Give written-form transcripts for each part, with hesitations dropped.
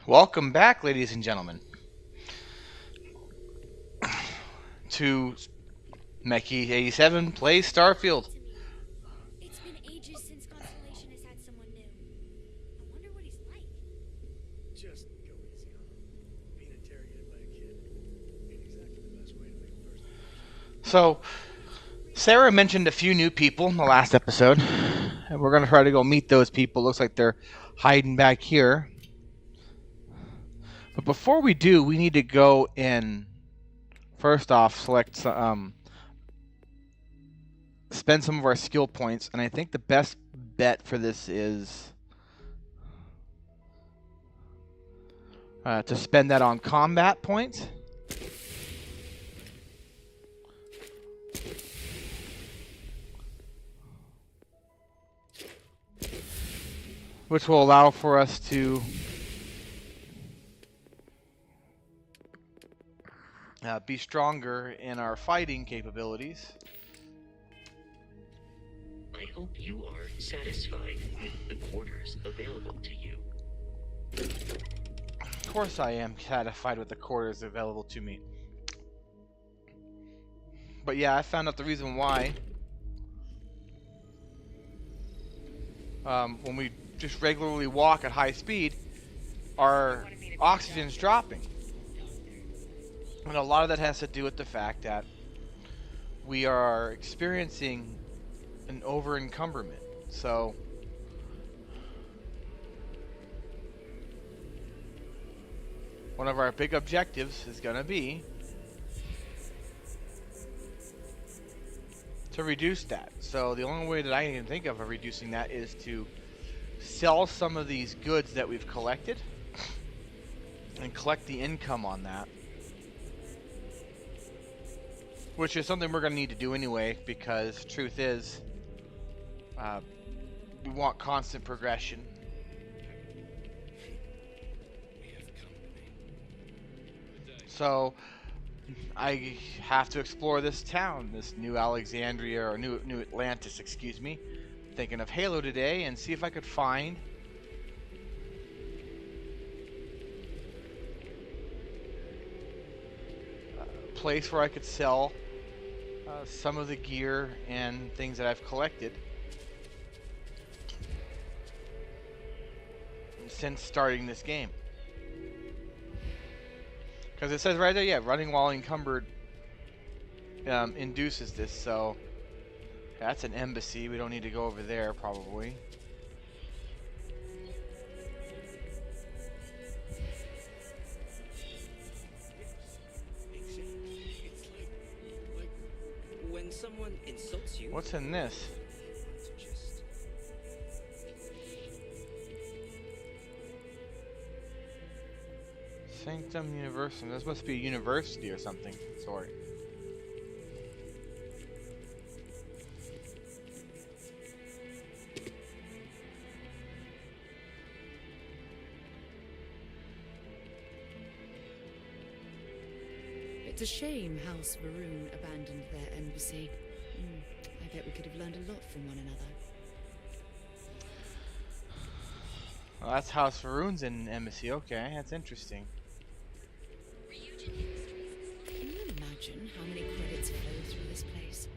Welcome back, ladies and gentlemen, to MechE87 Plays Starfield. It's been ages since Constellation has had someone new. I wonder what he's like. Just go easy on him. Being interrogated by a kid ain't exactly the best way to make a first impression. So, Sarah mentioned a few new people in the last episode, and we're going to try to go meet those people. Looks like they're hiding back here. But before we do, we need to go and first off select spend some of our skill points, and I think the best bet for this is to spend that on combat points. Which will allow for us to be stronger in our fighting capabilities. I hope you are satisfied with the quarters available to you. Of course I am satisfied with the quarters available to me. But yeah, I found out the reason why. When we just regularly walk at high speed, our oxygen's dropping. And a lot of that has to do with the fact that we are experiencing an over-encumberment. So one of our big objectives is going to be to reduce that. So the only way that I can think of reducing that is to sell some of these goods that we've collected and collect the income on that, which is something we're going to need to do anyway, because truth is we want constant progression. So I have to explore this town, this New Alexandria, or New Atlantis, excuse me. Thinking of Halo today, and see if I could find a place where I could sell some of the gear and things that I've collected since starting this game. Because it says right there, yeah, running while encumbered induces this, so that's an embassy. We don't need to go over there, probably. It's like when someone insults you. What's in this? Just Sanctum Universum. This must be a university or something. Sorry. It's a shame House Varun abandoned their embassy. I bet we could have learned a lot from one another. Well, that's House Varun's in embassy. Okay, that's interesting. Can you imagine how many credits flow through this place?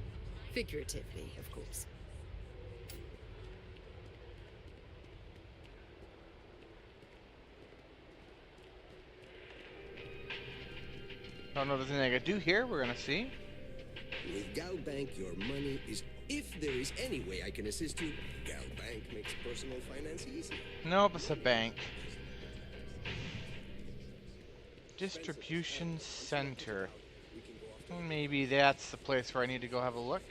Figuratively, of course. Don't know if there's anything I could do here. We're gonna see. With Gal Bank, your money is... If there is any way I can assist you, Gal Bank makes personal finance easy. Nope, it's a bank. Distribution center. Maybe that's the place where I need to go have a look.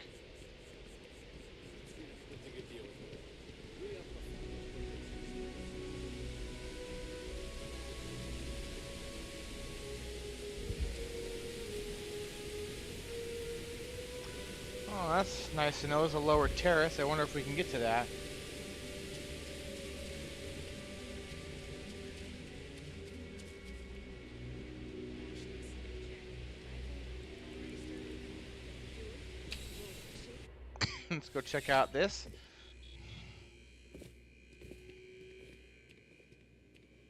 Oh, that's nice to know. There's a lower terrace. I wonder if we can get to that. Let's go check out this.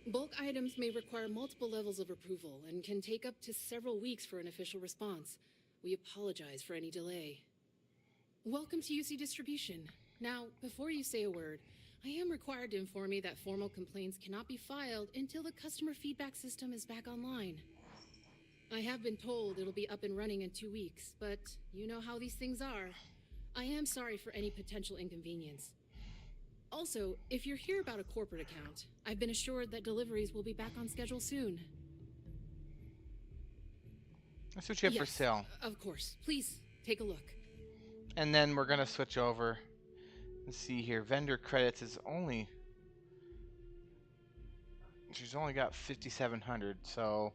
Bulk items may require multiple levels of approval and can take up to several weeks for an official response. We apologize for any delay. Welcome to UC Distribution. Now, before you say a word, I am required to inform you that formal complaints cannot be filed until the customer feedback system is back online. I have been told it'll be up and running in 2 weeks, but you know how these things are. I am sorry for any potential inconvenience. Also, if you're here about a corporate account, I've been assured that deliveries will be back on schedule soon. That's what you have for sale. Of course. Please, take a look. And then we're going to switch over. Let's see here. Vendor credits is only... She's only got 5,700, so...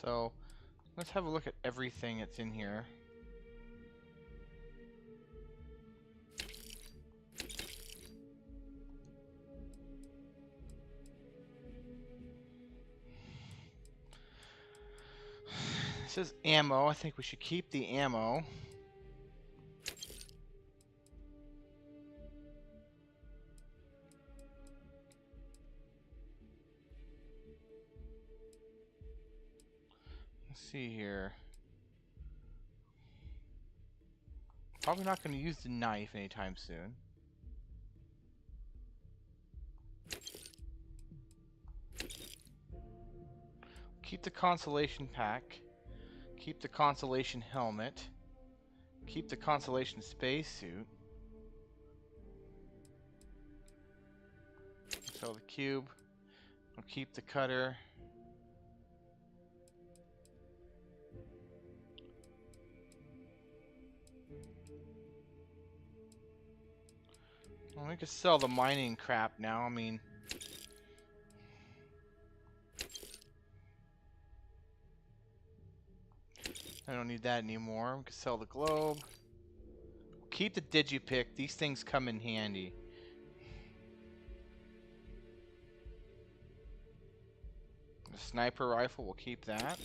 So, let's have a look at everything that's in here. This is ammo. I think we should keep the ammo. Let's see here. Probably not going to use the knife anytime soon. Keep the Constellation pack. Keep the Constellation helmet. Keep the Constellation spacesuit. Sell the cube. I'll keep the cutter. Well, we could sell the mining crap now. I mean, I don't need that anymore. We could sell the globe. Keep the digipick. These things come in handy. The sniper rifle, we'll keep that.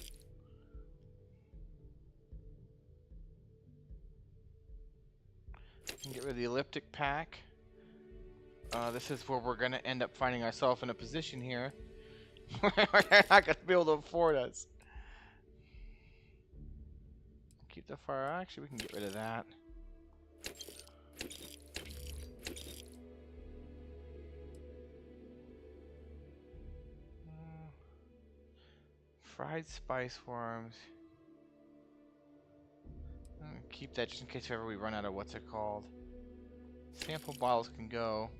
Get rid of the elliptic pack. This is where we're going to end up finding ourselves in a position here where they're not going to be able to afford us. Keep the fire. Actually, we can get rid of that. Fried spice worms. I'm gonna keep that just in case ever we run out of what's it called. Sample bottles can go.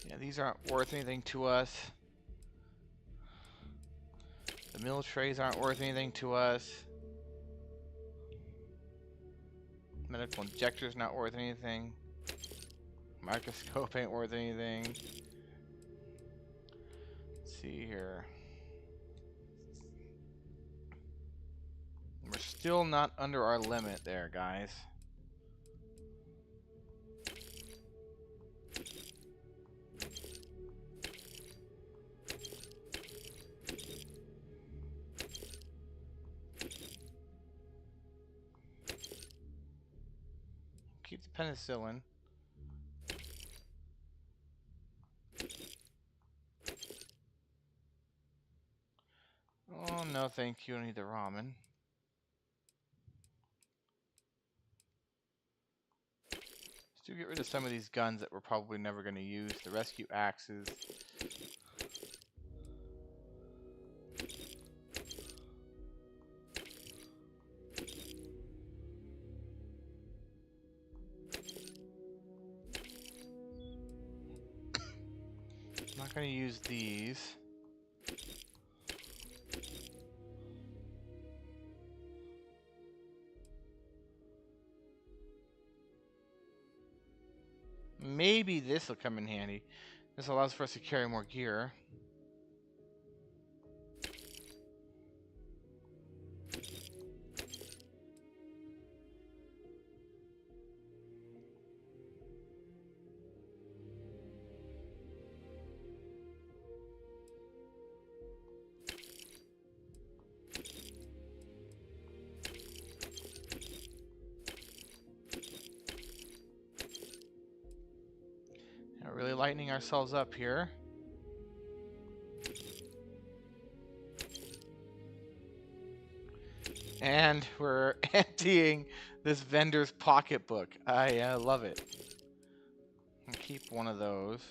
Yeah, these aren't worth anything to us. The mill trays aren't worth anything to us. Medical injector's not worth anything. Microscope ain't worth anything. Let's see here. We're still not under our limit there, guys. Keep the penicillin. Oh, no thank you, I need the ramen. Let's do get rid of some of these guns that we're probably never going to use. The rescue axes. I'm not going to use these. Maybe this will come in handy. This allows for us to carry more gear. Really lightening ourselves up here. And we're emptying this vendor's pocketbook. I love it. I'll keep one of those.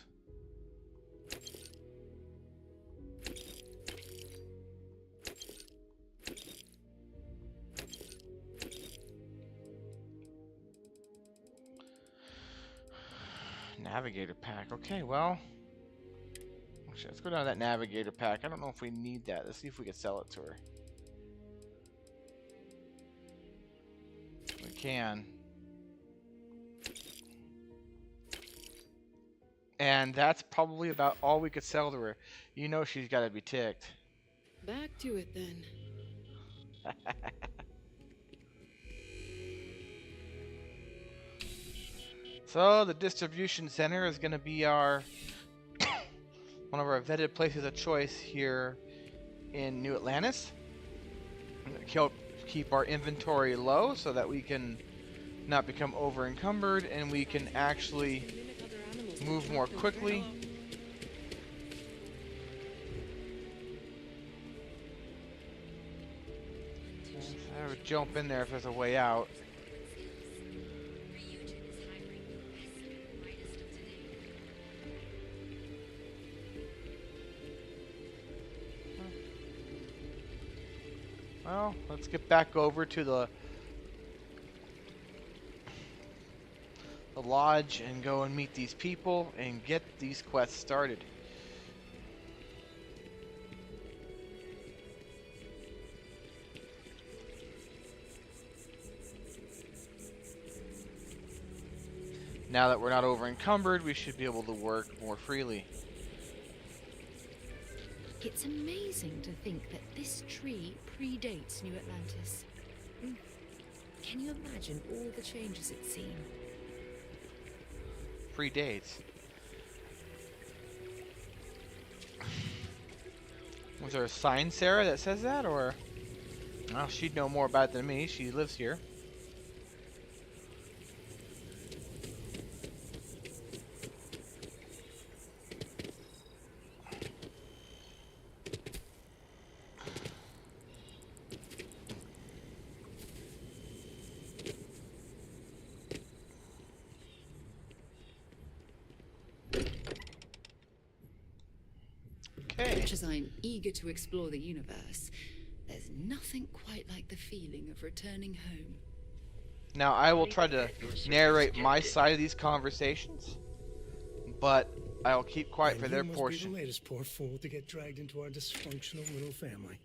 Navigator pack. Okay, well. Actually, let's go down to that navigator pack. I don't know if we need that. Let's see if we can sell it to her. We can. And that's probably about all we could sell to her. You know she's got to be ticked. Back to it then. So the distribution center is going to be our one of our vetted places of choice here in New Atlantis. Help keep our inventory low so that we can not become over encumbered and we can actually move more quickly. I would jump in there if there's a way out. Well, let's get back over to the lodge and go and meet these people and get these quests started. Now that we're not over encumbered, we should be able to work more freely. It's amazing to think that this tree predates New Atlantis. Can you imagine all the changes it's seen? Predates. Was there a sign, Sarah, that says that, or? Well, she'd know more about it than me. She lives here. Much as I'm eager to explore the universe, there's nothing quite like the feeling of returning home. Now, I will try to narrate my side of these conversations, but I'll keep quiet And for you their must portion. be the latest poor fool to get dragged into our dysfunctional little family.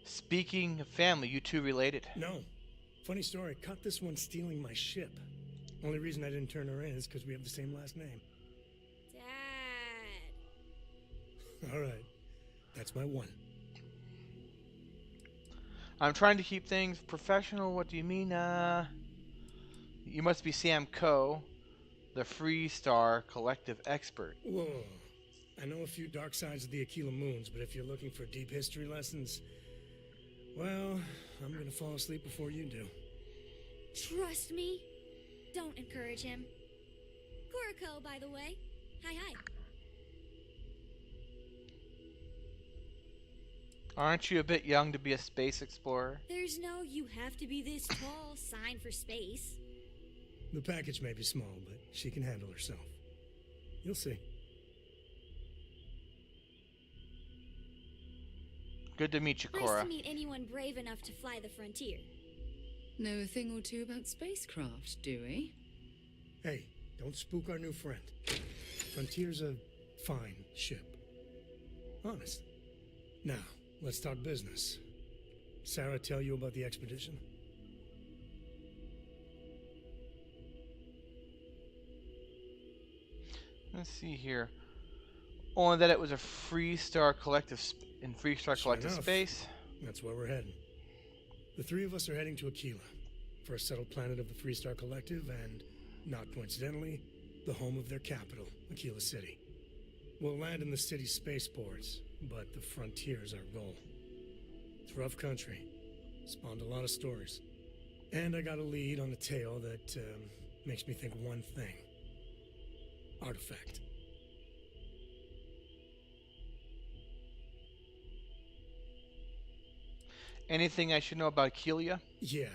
Speaking of family, you two related? No. Funny story, caught this one stealing my ship. Only reason I didn't turn her in is because we have the same last name. Dad. All right. That's my one. I'm trying to keep things professional. What do you mean? You must be Sam Coe, the Freestar Collective expert. Whoa. I know a few dark sides of the Aquila Moons, but if you're looking for deep history lessons, well, I'm gonna fall asleep before you do. Trust me. Don't encourage him. Kuriko, by the way. Hi. Aren't you a bit young to be a space explorer? There's no you have to be this tall sign for space. The package may be small, but she can handle herself. You'll see. Good to meet you, Nice Cora. to meet anyone brave enough to fly the frontier. Know a thing or two about spacecraft, do we? Hey, Don't spook our new friend. Frontier's a fine ship. Honest. Now, let's talk business. Sarah tell you about the expedition? Let's see here. Only that it was a Freestar Collective in Freestar Sure Collective enough. space. That's where we're heading. The three of us are heading to Aquila, first settled planet of the Freestar Collective, and, not coincidentally, the home of their capital, Aquila City. We'll land in the city's spaceports, but the frontier's our goal. It's rough country. Spawned a lot of stories. And I got a lead on a tale that makes me think one thing. Artifact. Anything I should know about Kelia? Yeah,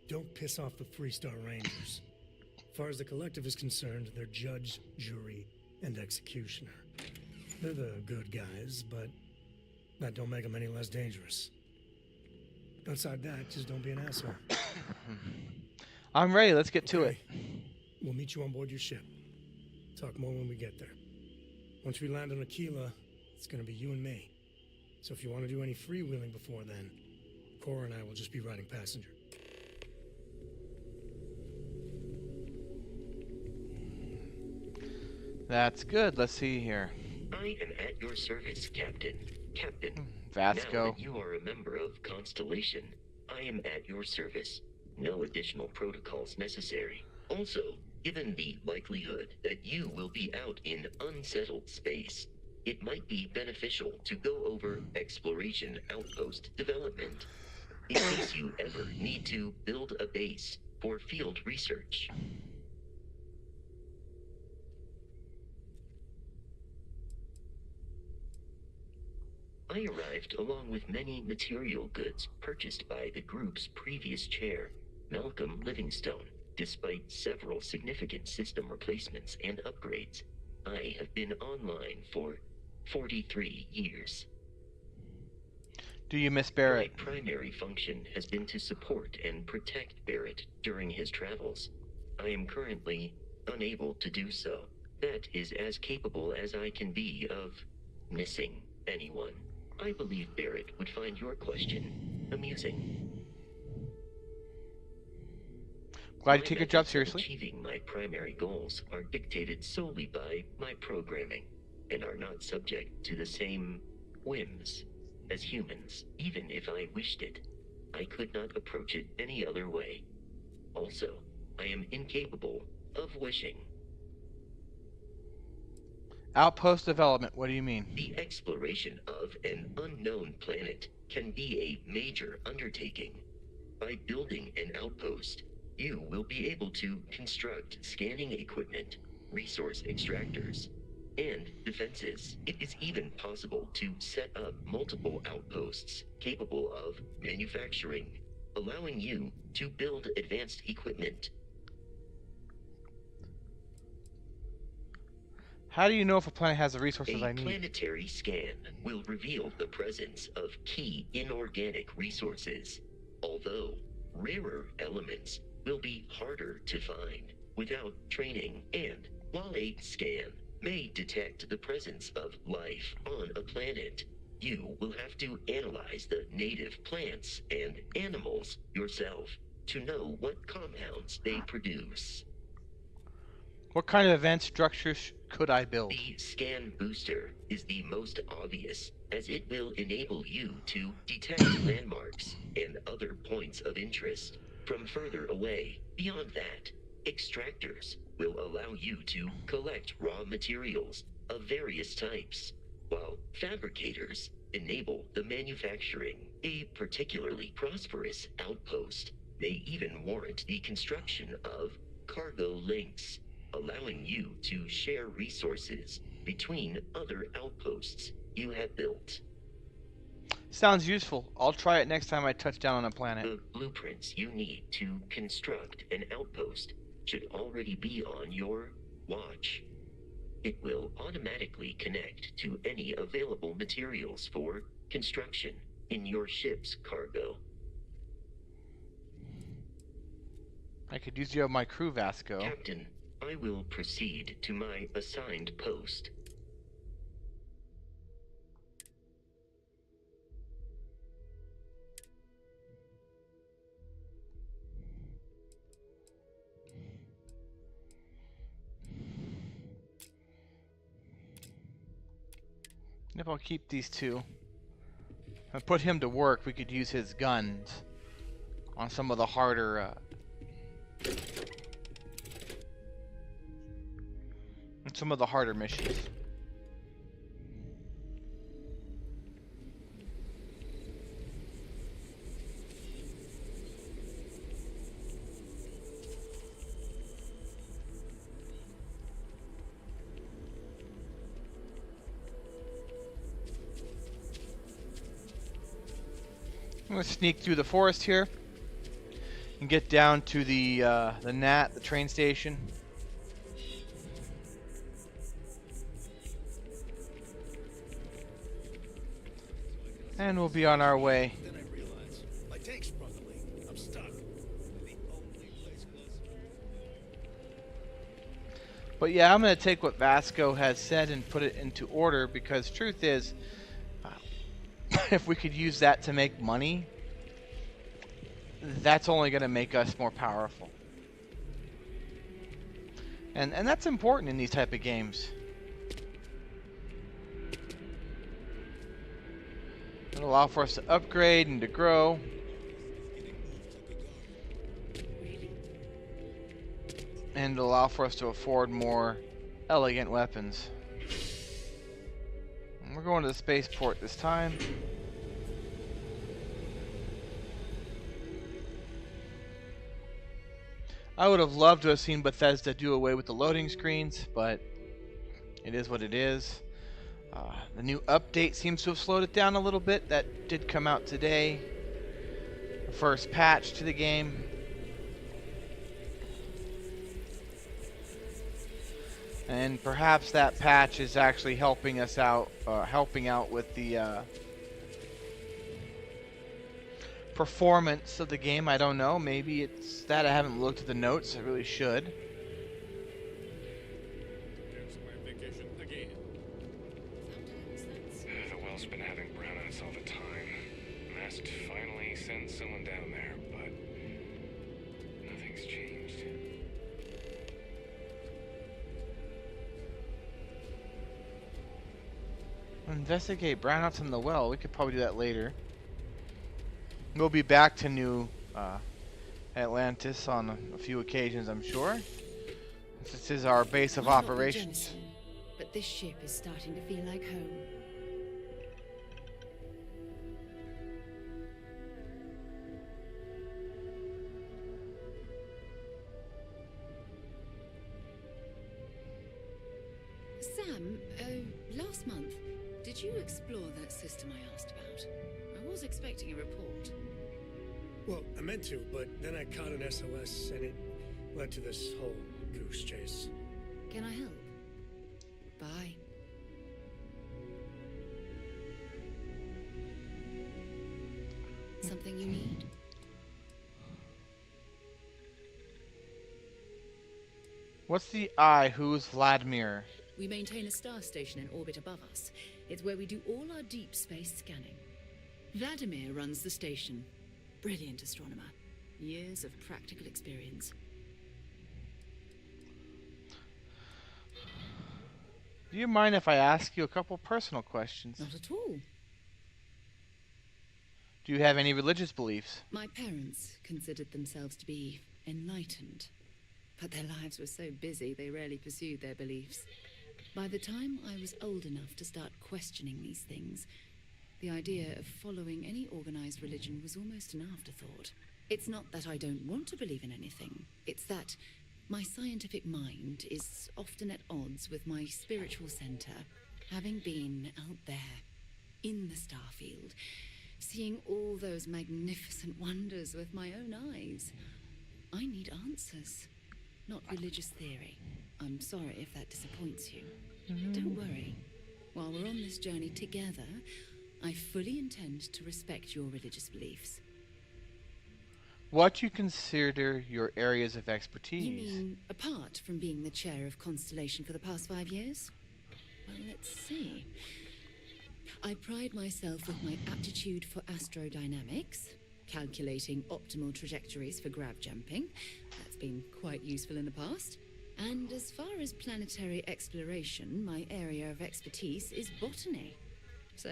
don't piss off the Freestar Rangers. As far as the Collective is concerned, they're judge, jury, and executioner. They're the good guys, but that don't make them any less dangerous. Outside that, just don't be an asshole. I'm ready. Let's get to it. We'll meet you on board your ship. Talk more when we get there. Once we land on Aquila, it's gonna be you and me. So if you want to do any freewheeling before then, Cora and I will just be riding passenger. That's good. Let's see here. I am at your service, Captain. Captain. Vasco. Now that you are a member of Constellation, I am at your service. No additional protocols necessary. Also, given the likelihood that you will be out in unsettled space, it might be beneficial to go over exploration outpost development, in case you ever need to build a base for field research. I arrived along with many material goods purchased by the group's previous chair, Malcolm Livingstone. Despite several significant system replacements and upgrades, I have been online for 43 years. Do you miss Barrett? My primary function has been to support and protect Barrett during his travels. I am currently unable to do so. That is as capable as I can be of missing anyone. I believe Barrett would find your question amusing. Glad you My take your job methods of seriously. Achieving my primary goals are dictated solely by my programming, and are not subject to the same whims as humans. Even if I wished it, I could not approach it any other way. Also, I am incapable of wishing. Outpost development. What do you mean? The exploration of an unknown planet can be a major undertaking. By building an outpost, you will be able to construct scanning equipment, resource extractors, and defenses. It is even possible to set up multiple outposts capable of manufacturing, allowing you to build advanced equipment. How do you know if a planet has the resources A I need? planetary scan will reveal the presence of key inorganic resources, although rarer elements will be harder to find without training. And while a scan may detect the presence of life on a planet, you will have to analyze the native plants and animals yourself to know what compounds they produce. What kind of advanced structures could I build? The scan booster is the most obvious, as it will enable you to detect landmarks and other points of interest from further away. Beyond that, extractors will allow you to collect raw materials of various types, while fabricators enable the manufacturing. A particularly prosperous outpost may even warrant the construction of cargo links, allowing you to share resources between other outposts you have built. Sounds useful. I'll try it next time I touch down on a planet. The blueprints you need to construct an outpost should already be on your watch. It will automatically connect to any available materials for construction in your ship's cargo. I could use you of my crew, Vasco. Captain, I will proceed to my assigned post. If I'll keep these two and put him to work, we could use his guns on some of the harder missions. I'm gonna sneak through the forest here and get down to the the train station. And we'll be on our way. Then I realize my tank sprung a leak. I'm stuck. The only place close. But yeah, I'm gonna take what Vasco has said and put it into order, because truth is, if we could use that to make money, that's only gonna make us more powerful. And that's important in these type of games. It'll allow for us to upgrade and to grow. And it'll allow for us to afford more elegant weapons. And we're going to the spaceport this time. I would have loved to have seen Bethesda do away with the loading screens, but it is what it is. The new update seems to have slowed it down a little bit. That did come out today. The first patch to the game. And perhaps that patch is actually helping us out, helping out with the performance of the game. I don't know. Maybe it's that. I haven't looked at the notes. I really should. The well's been having brownouts all the time. Mast finally sent someone down there, but nothing's changed. Investigate brownouts in the well. We could probably do that later. We'll be back to New Atlantis on a few occasions, I'm sure. This is our base of Might not be operations. Genesee, but this ship is starting to feel like home. Sam, last month, did you explore that system I asked about? I was expecting a report. Well, I meant to, but then I caught an SOS and it led to this whole goose chase. Can I help? Bye. Something you need? What's the eye? Who's Vladimir? We maintain a star station in orbit above us. It's where we do all our deep space scanning. Vladimir runs the station. Brilliant astronomer. Years of practical experience. Do you mind if I ask you a couple personal questions? Not at all. Do you have any religious beliefs? My parents considered themselves to be enlightened, but their lives were so busy they rarely pursued their beliefs. By the time I was old enough to start questioning these things, the idea of following any organized religion was almost an afterthought. It's not that I don't want to believe in anything, it's that my scientific mind is often at odds with my spiritual center, having been out there, in the Starfield, seeing all those magnificent wonders with my own eyes. I need answers, not religious theory. I'm sorry if that disappoints you. Don't worry. While we're on this journey together, I fully intend to respect your religious beliefs. What do you consider your areas of You expertise? mean apart from being the chair of Constillation for the past 5 years? Well, let's see. I pride myself with my aptitude for astrodynamics, calculating optimal trajectories for grab jumping. That's been quite useful in the past. And as far as planetary exploration, my area of expertise is botany. So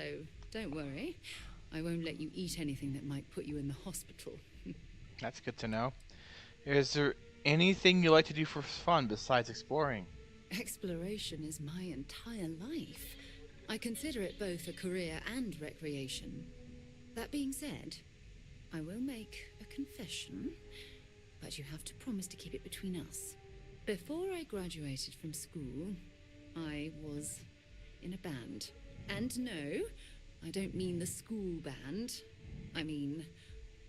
don't worry, I won't let you eat anything that might put you in the hospital. That's good to know. Is there anything you like to do for fun besides exploring? Exploration is my entire life. I consider it both a career and recreation. That being said, I will make a confession, but you have to promise to keep it between us. Before I graduated from school, I was in a band. And no, I don't mean the school band. I mean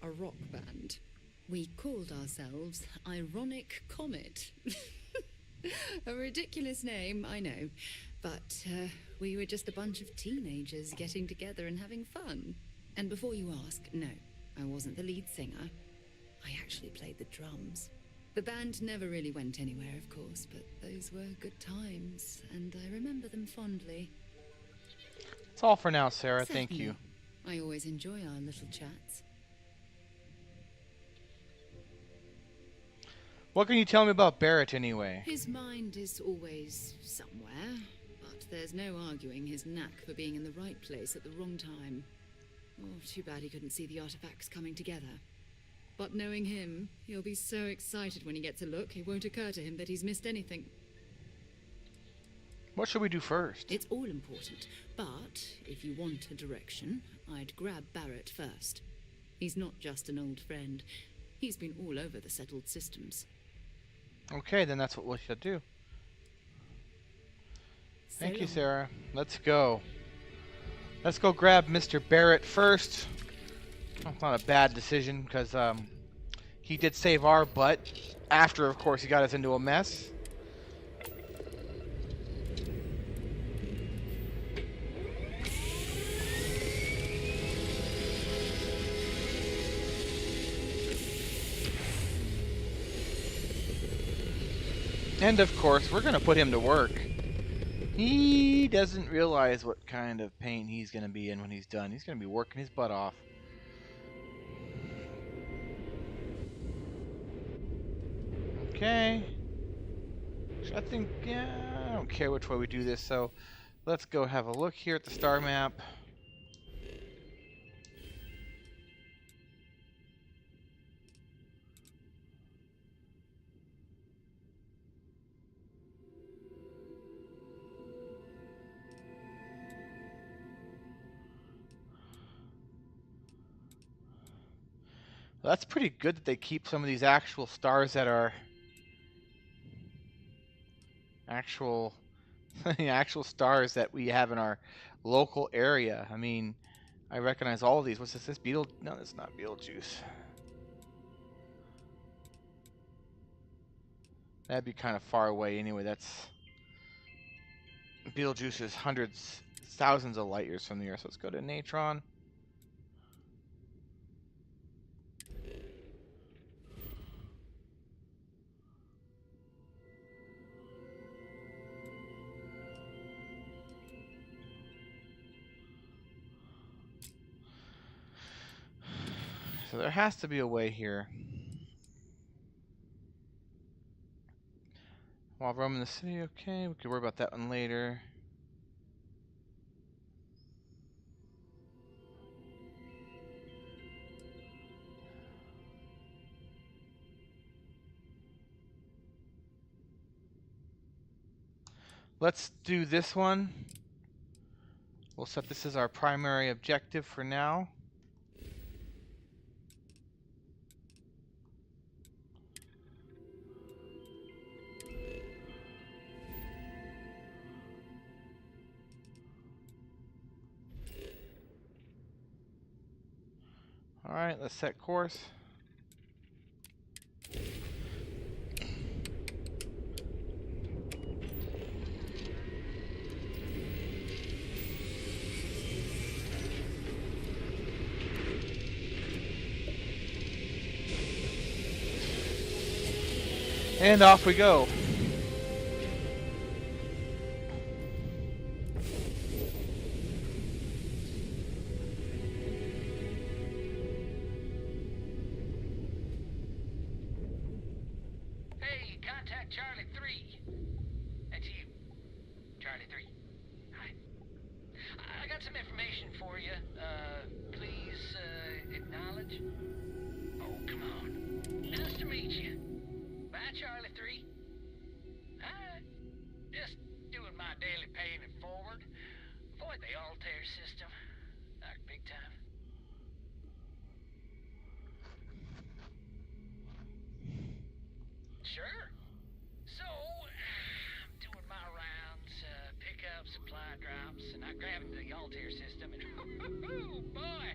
a rock band. We called ourselves Ironic Comet. A ridiculous name, I know. But we were just a bunch of teenagers getting together and having fun. And before you ask, no, I wasn't the lead singer. I actually played the drums. The band never really went anywhere, of course, but those were good times, and I remember them fondly. That's all for now, Sarah. Thank you. I always enjoy our little chats. What can you tell me about Barrett anyway? His mind is always somewhere, but there's no arguing his knack for being in the right place at the wrong time. Oh, too bad he couldn't see the artifacts coming together. But knowing him, he'll be so excited when he gets a look, it won't occur to him that he's missed anything. What should we do first? It's all important, but if you want a direction, I'd grab Barrett first. He's not just an old friend. He's been all over the settled systems. Okay, then that's what we should do. So Thank you, long. Sarah. Let's go. Let's go grab Mr. Barrett first. That's not a bad decision, because he did save our butt. After, of course, he got us into a mess. And of course, we're going to put him to work. He doesn't realize what kind of pain he's going to be in when he's done. He's going to be working his butt off. Okay. So I think, yeah, I don't care which way we do this, so let's go have a look here at the star map. Well, that's pretty good that they keep some of these actual stars that are actual stars that we have in our local area. I mean, I recognize all of these. What's this? This Beetle? No, that's not Beetlejuice. That'd be kind of far away anyway. That's Beetlejuice is hundreds, thousands of light years from the Earth. So let's go to Natron. So there has to be a way here. While roaming the city, okay, we could worry about that one later. Let's do this one. We'll set this as our primary objective for now. Alright, let's set course. And off we go. Hey, contact Charlie 3. That's you. Charlie 3. Hi. I got some information for you. Please, acknowledge. Oh, come on. Nice to meet you. Bye, Charlie 3. Hi. Just doing my daily paying it forward. Avoid the Altair system. Like big time. Sure. So, I'm doing my rounds, pick up supply drops, and I grab into the Altair system, and oh boy,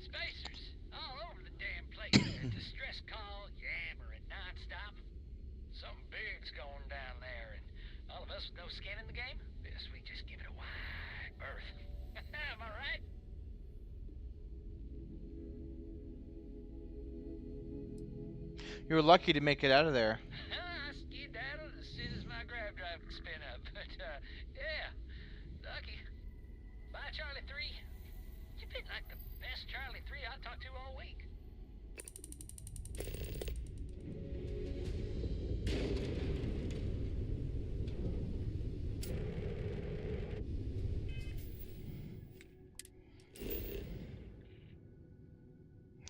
spacers all over the damn place. Distress call, yammering nonstop. Something big's going down there, and all of us with no skin in the game, best we just give it a wide berth. Am I right? You were lucky to make it out of there. I skedaddled as soon as my grab drive could spin up, but, yeah, lucky. Bye, Charlie 3. You've been like the best Charlie 3 I've talked to all week.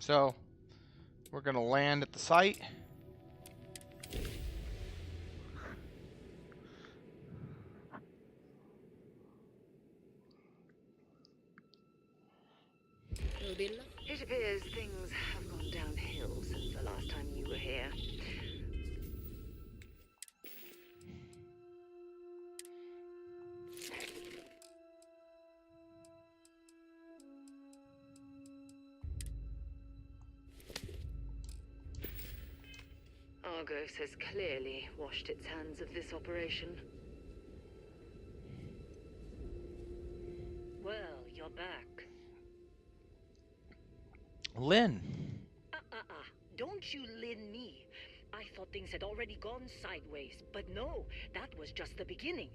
So, we're gonna land at the site. It appears things have gone downhill since the last time you were here. Argos has clearly washed its hands of this operation. Well, you're back. Lynn. Don't you Lynn me. I thought things had already gone sideways, but no, that was just the beginning.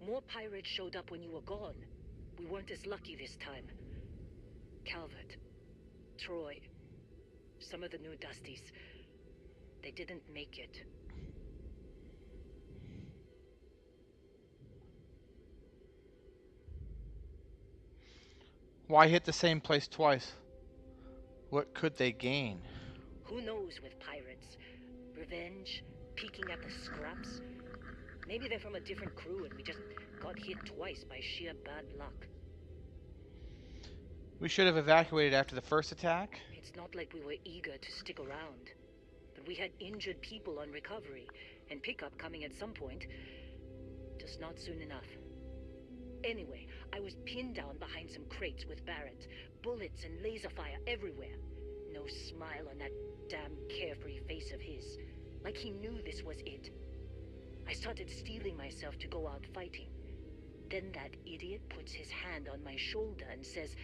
More pirates showed up when you were gone. We weren't as lucky this time. Calvert, Troy, some of the new Dusties. They didn't make it. Why hit the same place twice? What could they gain? Who knows with pirates? Revenge? Peeking at the scraps? Maybe they're from a different crew and we just got hit twice by sheer bad luck. We should have evacuated after the first attack. It's not like we were eager to stick around. But we had injured people on recovery, and pickup coming at some point. Just not soon enough. Anyway, I was pinned down behind some crates with Barrett. Bullets and laser fire everywhere. No smile on that damn carefree face of his. Like he knew this was it. I started steeling myself to go out fighting. Then that idiot puts his hand on my shoulder and says,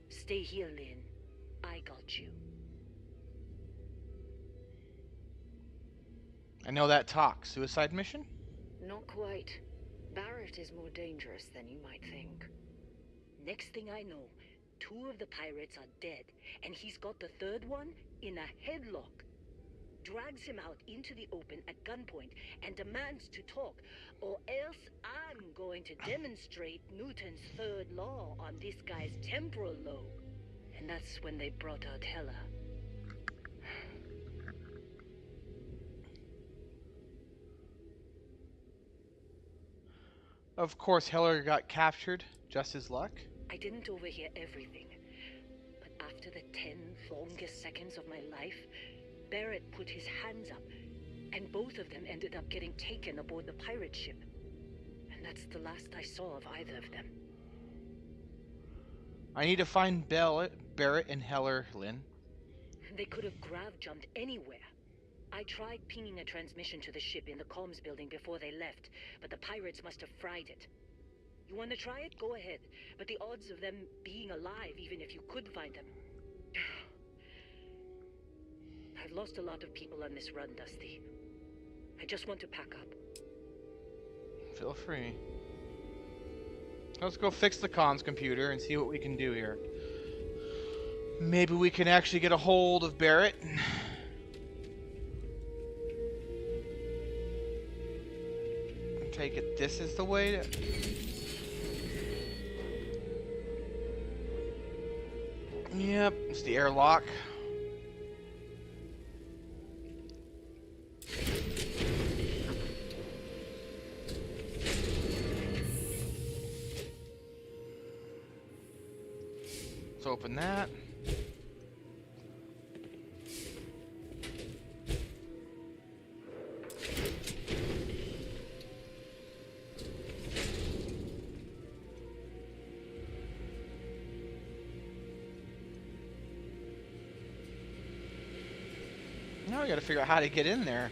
"Stay here, Lynn. I got you." I know that talk. Suicide mission? Not quite. Barrett is more dangerous than you might think. Next thing I know, 2 of the pirates are dead, and he's got the 3rd one in a headlock. Drags him out into the open at gunpoint and demands to talk, or else I'm going to demonstrate Newton's 3rd law on this guy's temporal lobe. And that's when they brought out Hela. Of course, Heller got captured. Just his luck. I didn't overhear everything, but after the 10 longest seconds of my life, Barrett put his hands up, and both of them ended up getting taken aboard the pirate ship. And that's the last I saw of either of them. I need to find Barrett and Heller, Lynn. They could have grav-jumped anywhere. I tried pinging a transmission to the ship in the comms building before they left, but the pirates must have fried it. You want to try it? Go ahead. But the odds of them being alive, even if you could find them... I've lost a lot of people on this run, Dusty. I just want to pack up. Feel free. Let's go fix the comms computer and see what we can do here. Maybe we can actually get a hold of Barrett. Take it. This is the way to. Yep, it's the airlock. Let's open that. Now we gotta figure out how to get in there.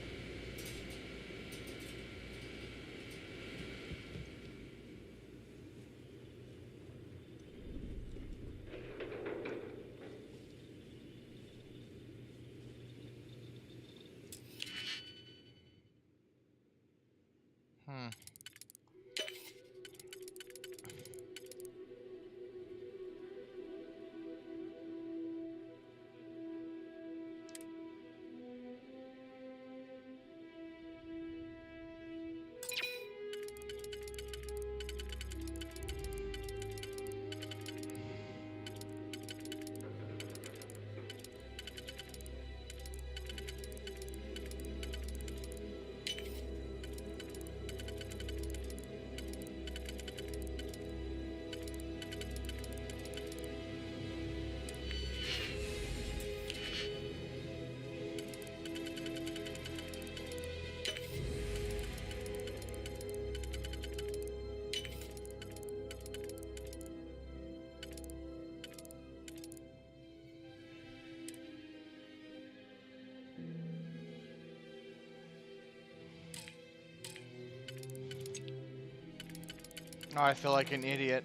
Oh, I feel like an idiot.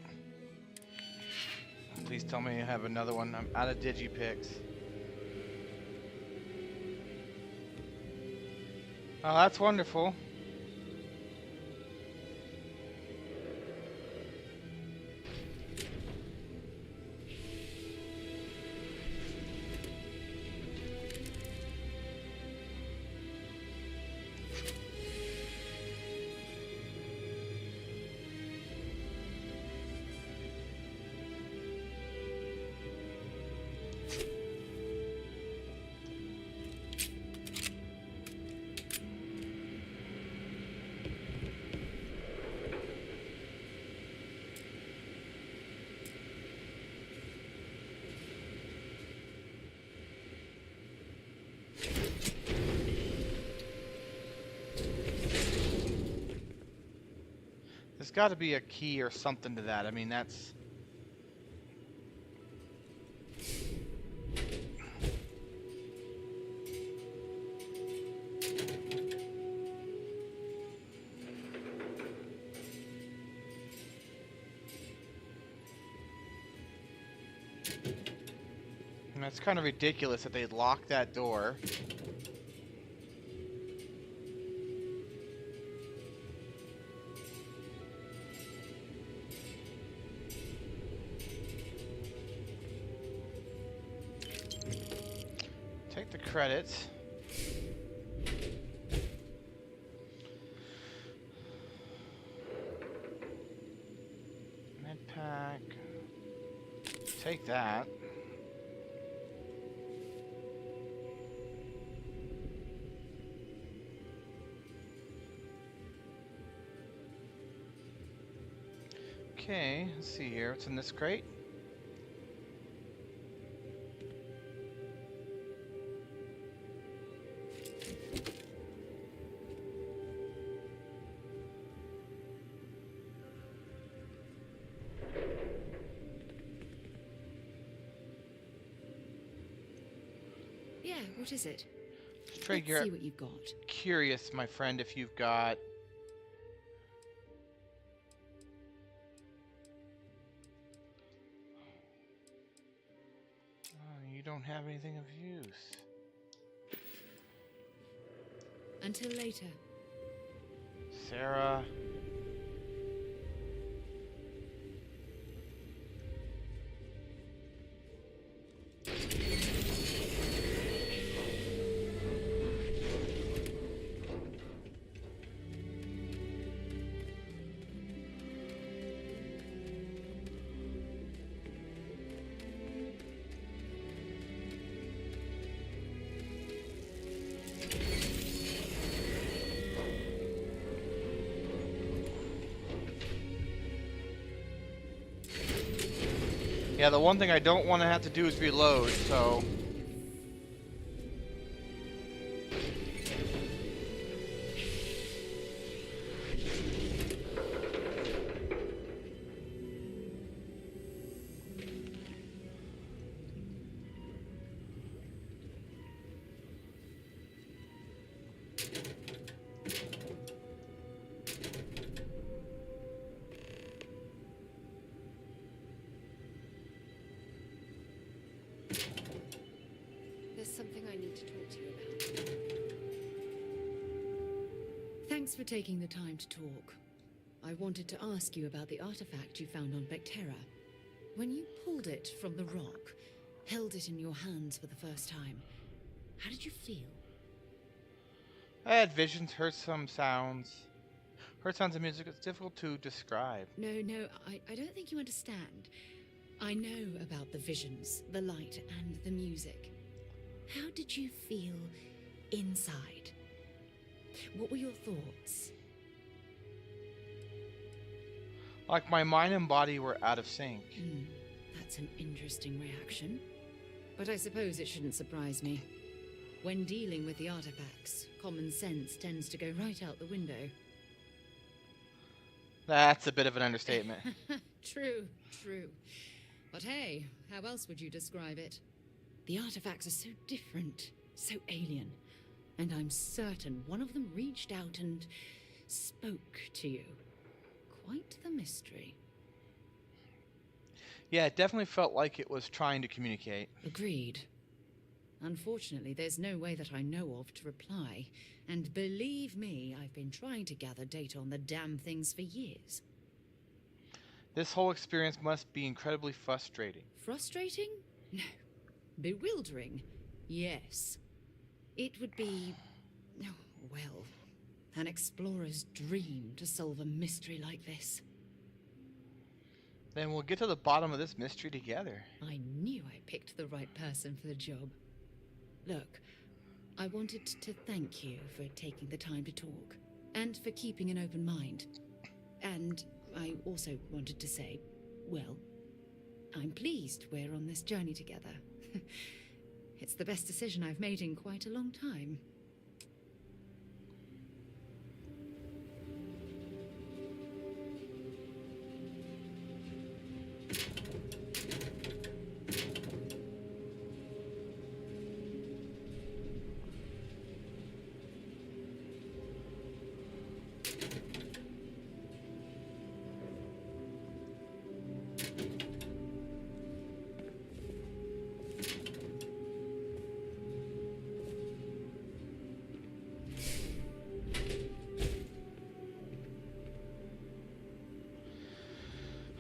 Please tell me you have another one. I'm out of digipicks. Oh, that's wonderful. There's got to be a key or something to that. I mean, that's... And that's kind of ridiculous that they'd lock that door. Take the credits. Med pack. Take that. Okay, let's see here. What's in this crate? Yeah, what is it? Let's See what you've got. Curious, my friend, if you've got... Oh, you don't have anything of use. Until later. Sarah. Yeah, the one thing I don't want to have to do is reload, so... There's something I need to talk to you about. Thanks for taking the time to talk. I wanted to ask you about the artifact you found on Vectera. When you pulled it from the rock, held it in your hands for the first time, how did you feel? I had visions, heard some sounds. Heard sounds of music. It's difficult to describe. No, I don't think you understand. I know about the visions, the light, and the music. How did you feel inside? What were your thoughts? Like my mind and body were out of sync. That's an interesting reaction. But I suppose it shouldn't surprise me. When dealing with the artifacts, common sense tends to go right out the window. That's a bit of an understatement. True. But hey, how else would you describe it? The artifacts are so different, so alien. And I'm certain one of them reached out and spoke to you. Quite the mystery. Yeah, it definitely felt like it was trying to communicate. Agreed. Unfortunately, there's no way that I know of to reply. And believe me, I've been trying to gather data on the damn things for years. This whole experience must be incredibly frustrating. Frustrating? No. Bewildering? Yes. It would be... oh, well, an explorer's dream to solve a mystery like this. Then we'll get to the bottom of this mystery together. I knew I picked the right person for the job. Look, I wanted to thank you for taking the time to talk, and for keeping an open mind. And I also wanted to say, well, I'm pleased we're on this journey together. It's the best decision I've made in quite a long time.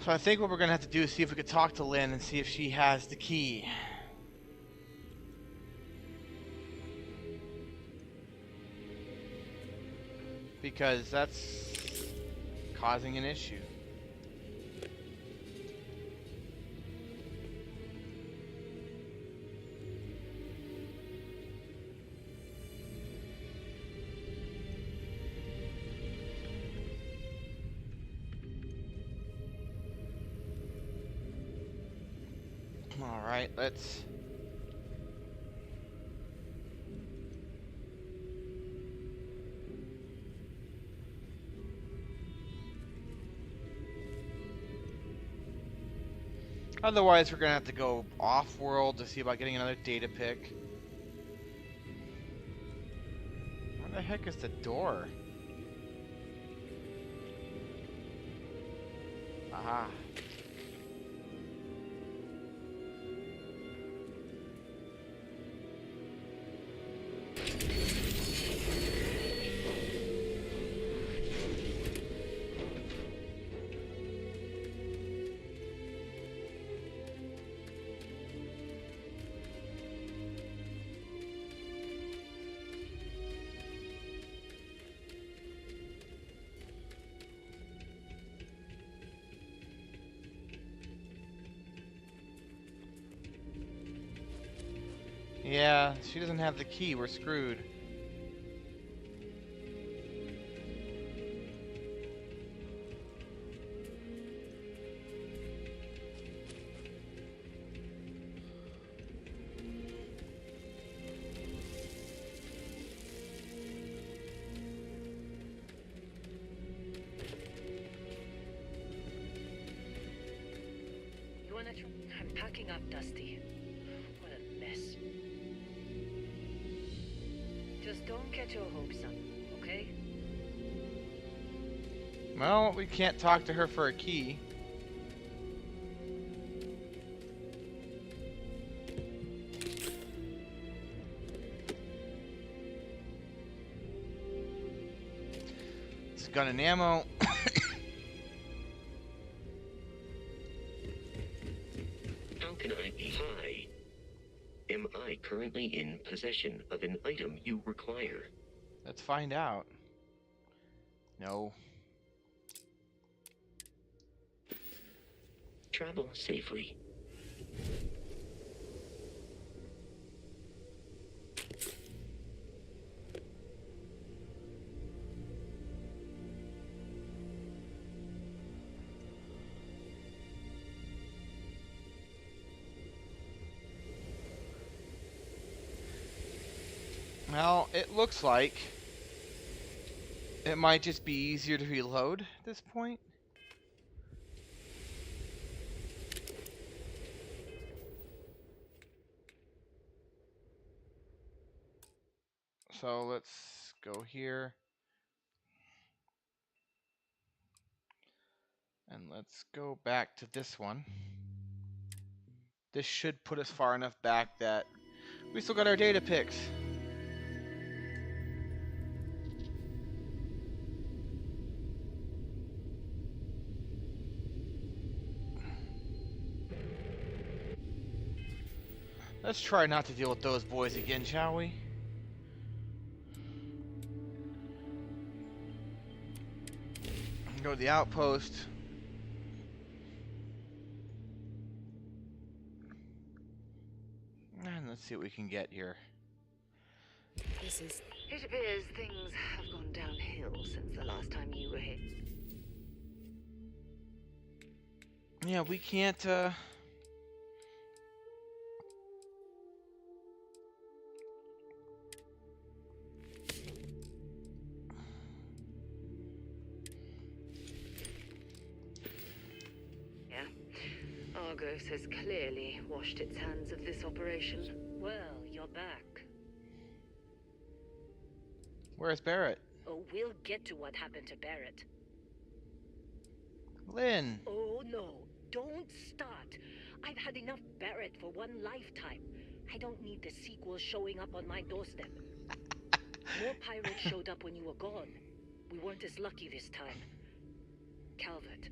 So I think what we're going to have to do is see if we could talk to Lynn and see if she has the key. Because that's causing an issue. Alright, let's... Otherwise, we're going to have to go off-world to see about getting another data pick. Where the heck is the door? Aha. Yeah, she doesn't have the key. We're screwed. You wanna try? I'm packing up, Dusty. What a mess. Just don't get your hopes up, okay? Well, we can't talk to her for a key. It's gun and ammo. How can I be high? Am I currently in possession of an item you require? Let's find out. No. Travel safely. Well, it looks like it might just be easier to reload at this point. So let's go here. And let's go back to this one. This should put us far enough back that we still got our data picks. Let's try not to deal with those boys again, shall we? Go to the outpost. And let's see what we can get here. This is... It appears things have gone downhill since the last time you were here. Yeah, we can't, Yeah. Argos has clearly washed its hands of this operation. Well, you're back. Where's Barrett? Oh, we'll get to what happened to Barrett. Lynn. Oh, no. Don't start. I've had enough Barrett for one lifetime. I don't need the sequel showing up on my doorstep. More pirates showed up when you were gone. We weren't as lucky this time. Calvert,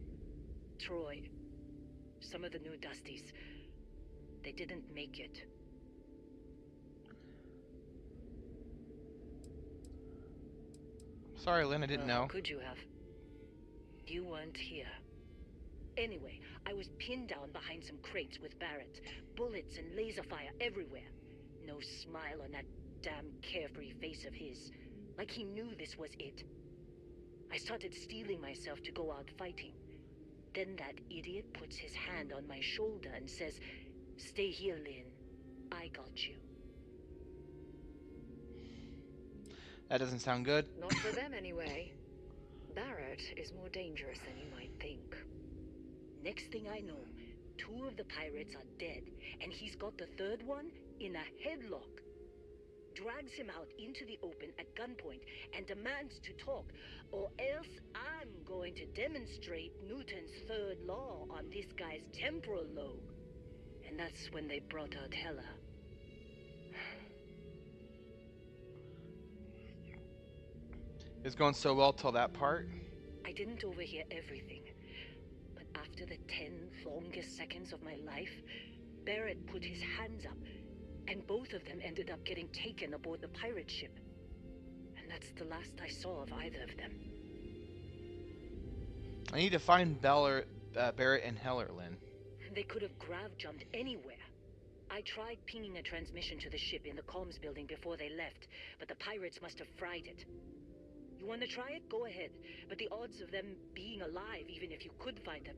Troy, some of the new Dusties. They didn't make it. Sorry, Lynn, I didn't Well, how know. could you have? You weren't here. Anyway, I was pinned down behind some crates with Barrett. Bullets and laser fire everywhere. No smile on that damn carefree face of his. Like he knew this was it. I started steeling myself to go out fighting. Then that idiot puts his hand on my shoulder and says, "Stay here, Lynn. I got you." That doesn't sound good. Not for them, anyway. Barrett is more dangerous than you might think. Next thing I know, 2 of the pirates are dead, and he's got the 3rd one in a headlock. Drags him out into the open at gunpoint and demands to talk, or else I'm going to demonstrate Newton's 3rd law on this guy's temporal lobe. And that's when they brought out Hela. It's going so well till that part. I didn't overhear everything, but after the 10 longest seconds of my life, Barrett put his hands up, and both of them ended up getting taken aboard the pirate ship. And that's the last I saw of either of them. I need to find Barrett and Heller, Lynn. They could have grav jumped anywhere. I tried pinging a transmission to the ship in the comms building before they left, but the pirates must have fried it. You want to try it? Go ahead. But the odds of them being alive, even if you could find them...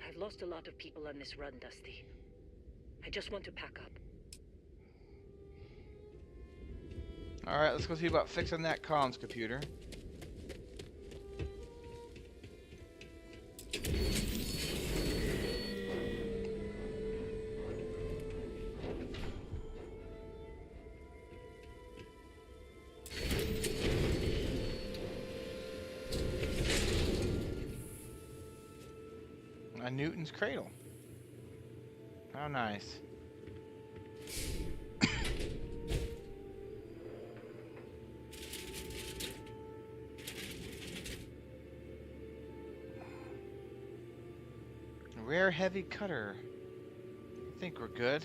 I've lost a lot of people on this run, Dusty. I just want to pack up. Alright, let's go see about fixing that comms computer. A Newton's cradle. How nice. Rare heavy cutter. I think we're good.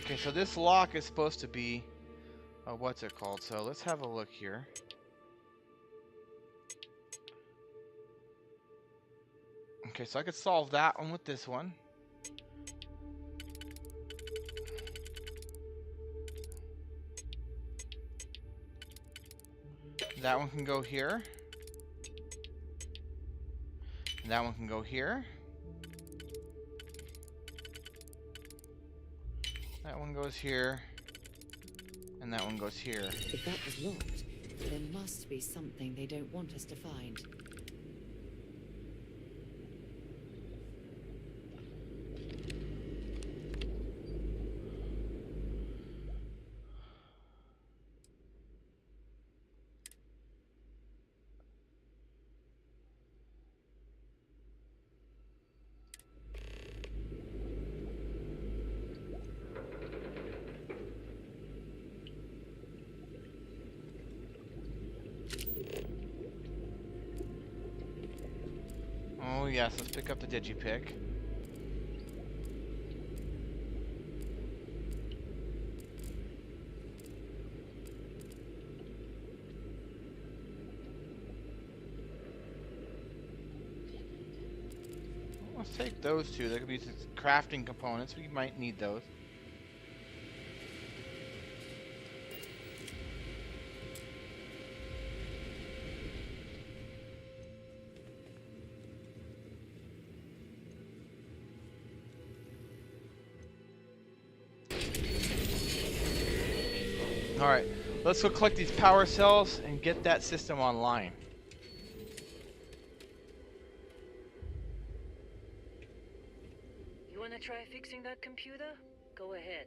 Okay, so this lock is supposed to be, what's it called? So let's have a look here. Okay, so I could solve that one with this one. That one can go here. And that one can go here. That one goes here. And that one goes here. If that was locked, there must be something they don't want us to find. Oh yes, let's pick up the digipick. Let's take those two. There could be some crafting components. We might need those. Alright, let's go collect these power cells and get that system online. You want to try fixing that computer? Go ahead.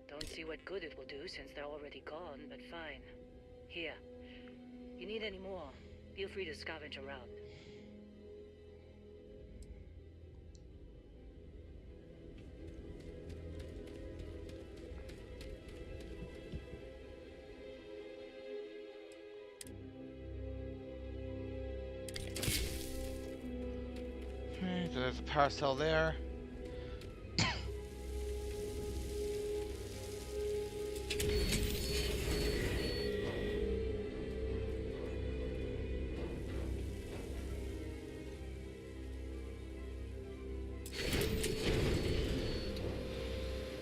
Don't see what good it will do since they're already gone, but fine. Here. You need any more? Feel free to scavenge around. Okay, so there's a power cell there.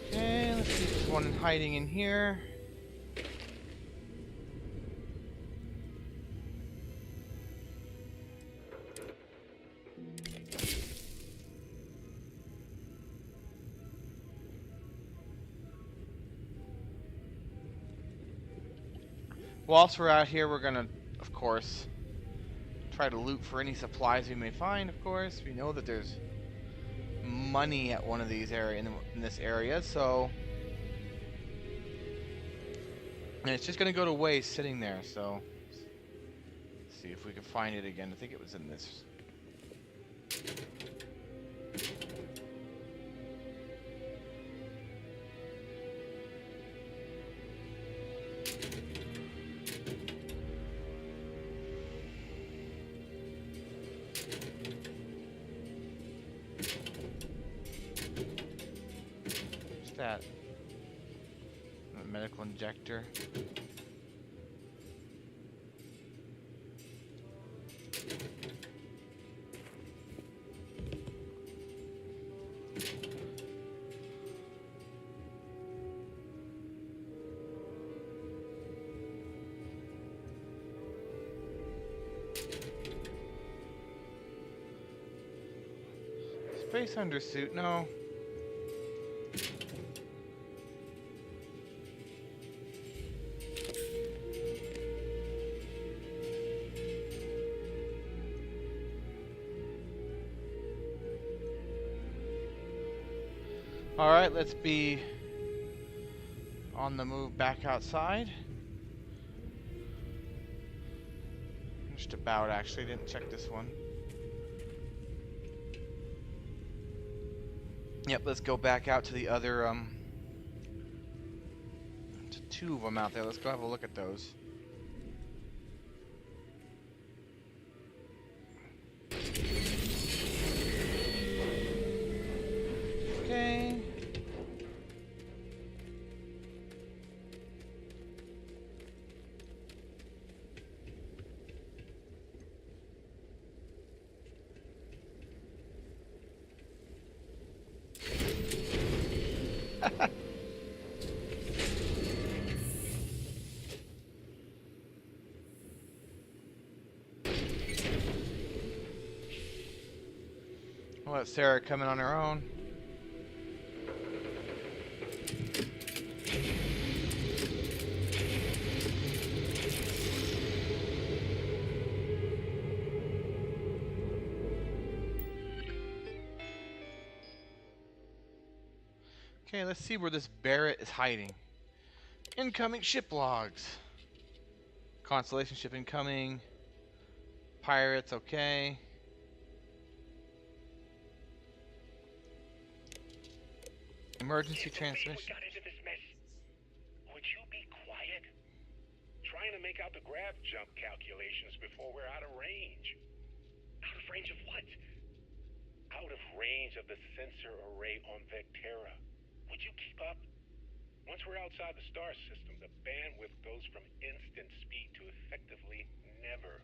Okay, let's see if there's one hiding in here. Whilst we're out here, we're gonna, of course, try to loot for any supplies we may find. Of course, we know that there's money at one of these in this area, so, and it's just gonna go to waste sitting there. So, let's see if we can find it again. I think it was in this. that? A medical injector. Space undersuit, no. Alright, let's be on the move back outside. Just about, actually. Didn't check this one. Yep, let's go back out to the other, to two of them out there. Let's go have a look at those. Okay. I'll let Sarah come in on her own. Okay, let's see where this Barrett is hiding. Incoming ship logs. Constellation ship incoming. Pirates, okay. Emergency transmission. What got into this mess? Would you be quiet? Trying to make out the grav jump calculations before we're out of range. Out of range of what? Out of range of the sensor array on Vectera. Would you keep up? Once we're outside the star system, the bandwidth goes from instant speed to effectively never.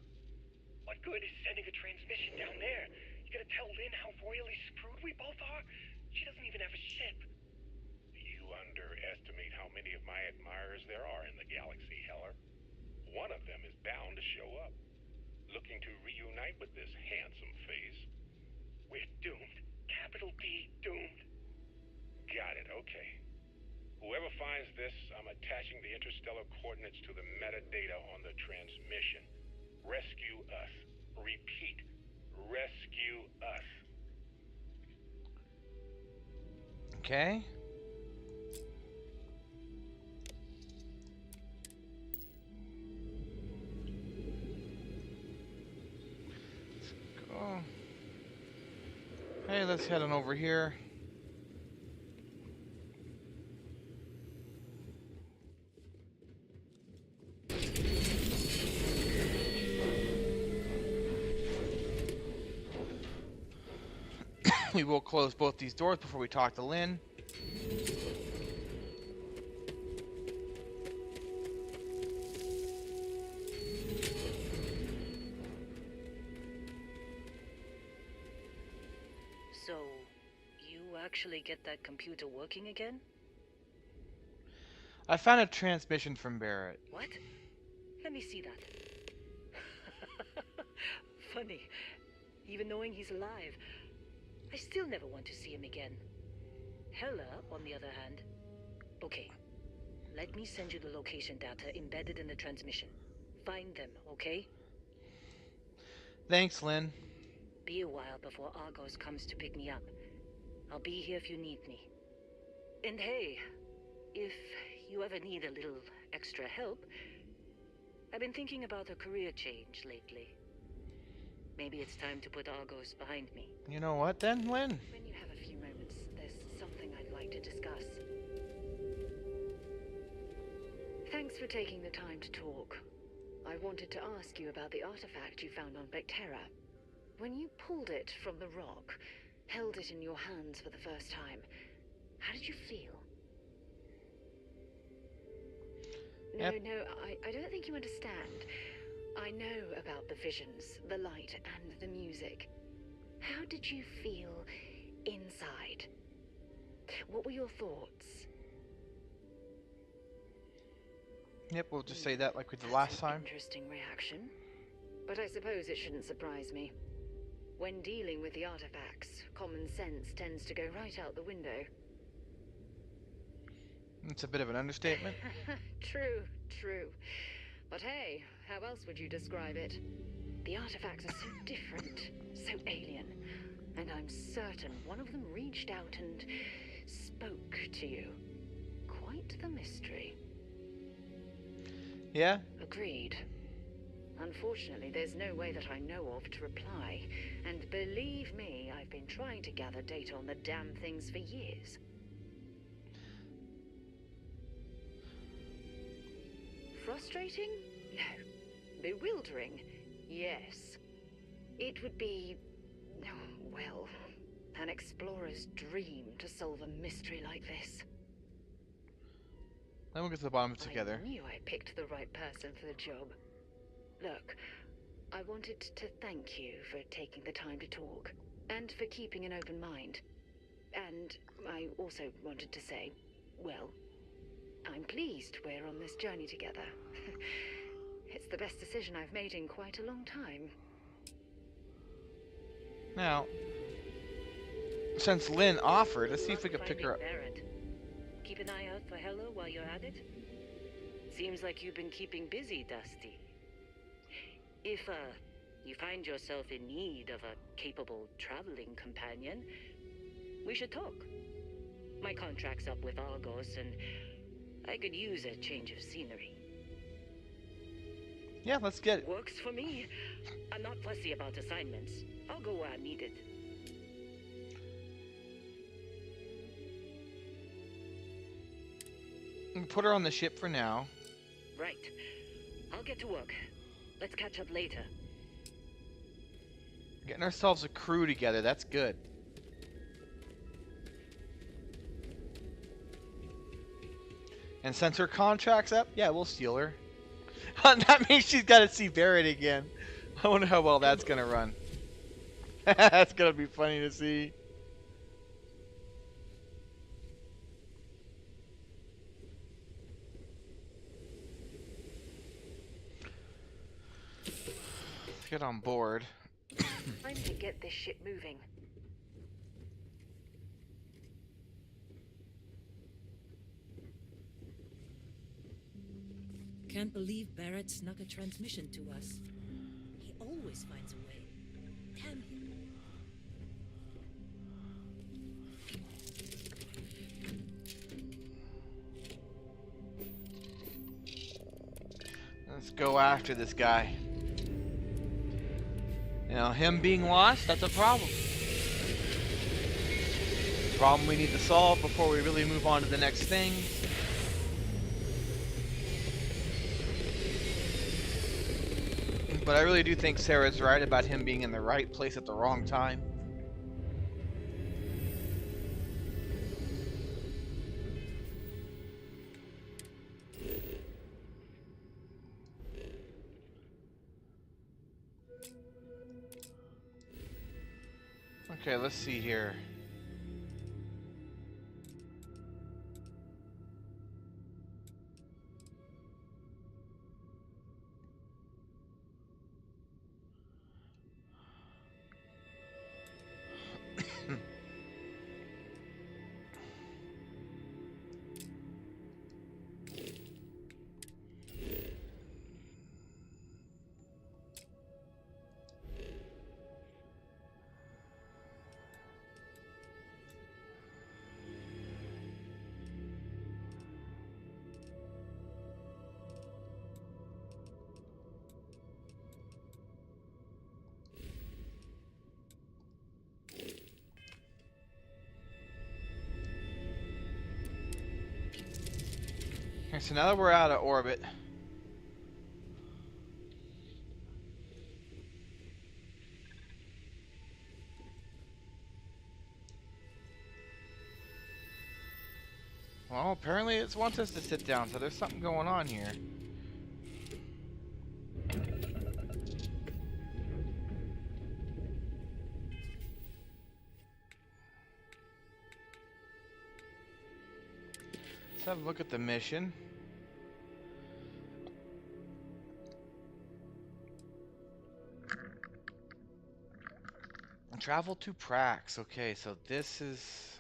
What good is sending a transmission down there? You gonna tell Lynn how royally screwed we both are? She doesn't even have a ship. You underestimate how many of my admirers there are in the galaxy, Heller. One of them is bound to show up, looking to reunite with this handsome face. We're doomed. Capital D, doomed. Got it, okay. Whoever finds this, I'm attaching the interstellar coordinates to the metadata on the transmission. Rescue us. Repeat. Rescue us. Okay. Let's go. Hey, let's head on over here. We will close both these doors before we talk to Lynn. So, you actually get that computer working again? I found a transmission from Barrett. What? Let me see that. Funny. Even knowing he's alive, I still never want to see him again. Hella, on the other hand. Okay. Let me send you the location data embedded in the transmission. Find them, okay? Thanks, Lynn. Be a while before Argos comes to pick me up. I'll be here if you need me. And hey, if you ever need a little extra help, I've been thinking about a career change lately. Maybe it's time to put Argos behind me. You know what then, Lynn? When you have a few moments, there's something I'd like to discuss. Thanks for taking the time to talk. I wanted to ask you about the artifact you found on Vectera. When you pulled it from the rock, held it in your hands for the first time, how did you feel? No, Yep. no, I don't think you understand. I know about the visions, the light, and the music. How did you feel inside? What were your thoughts? Yep, we'll just say that like we did That's last an time. interesting reaction. But I suppose it shouldn't surprise me. When dealing with the artifacts, common sense tends to go right out the window. It's a bit of an understatement. True, true. But hey, how else would you describe it? The artifacts are so different, so alien. And I'm certain one of them reached out and spoke to you. Quite the mystery. Yeah? Agreed. Unfortunately, there's no way that I know of to reply. And believe me, I've been trying to gather data on the damn things for years. Frustrating? No. Bewildering? Yes. It would be, oh, well, an explorer's dream to solve a mystery like this. Then we'll get to the bottom of it together. I knew I picked the right person for the job. Look, I wanted to thank you for taking the time to talk, and for keeping an open mind. And I also wanted to say, well, I'm pleased we're on this journey together. It's the best decision I've made in quite a long time. Now, since Lynn offered, let's see if we can pick her up. Barrett. Keep an eye out for Hella while you're at it. Seems like you've been keeping busy, Dusty. If, you find yourself in need of a capable traveling companion, we should talk. My contract's up with Argos, and I could use a change of scenery. Yeah, let's get it. Works for me. I'm not fussy about assignments. I'll go where I'm needed. Put her on the ship for now. Right. I'll get to work. Let's catch up later. Getting ourselves a crew together, that's good. And since her contract's up, yeah, we'll steal her. That means she's got to see Barrett again. I wonder how well that's going to run. That's going to be funny to see. Let's get on board. Time to get this ship moving. Can't believe Barrett snuck a transmission to us. He always finds a way. Damn him. Let's go after this guy. You know, him being lost, that's a problem. Problem we need to solve before we really move on to the next thing. But I really do think Sarah's right about him being in the right place at the wrong time. Okay, let's see here. Okay, so now that we're out of orbit, Well, apparently it wants us to sit down, so there's something going on here. Let's have a look at the mission. Travel to Prax. Okay, so this is...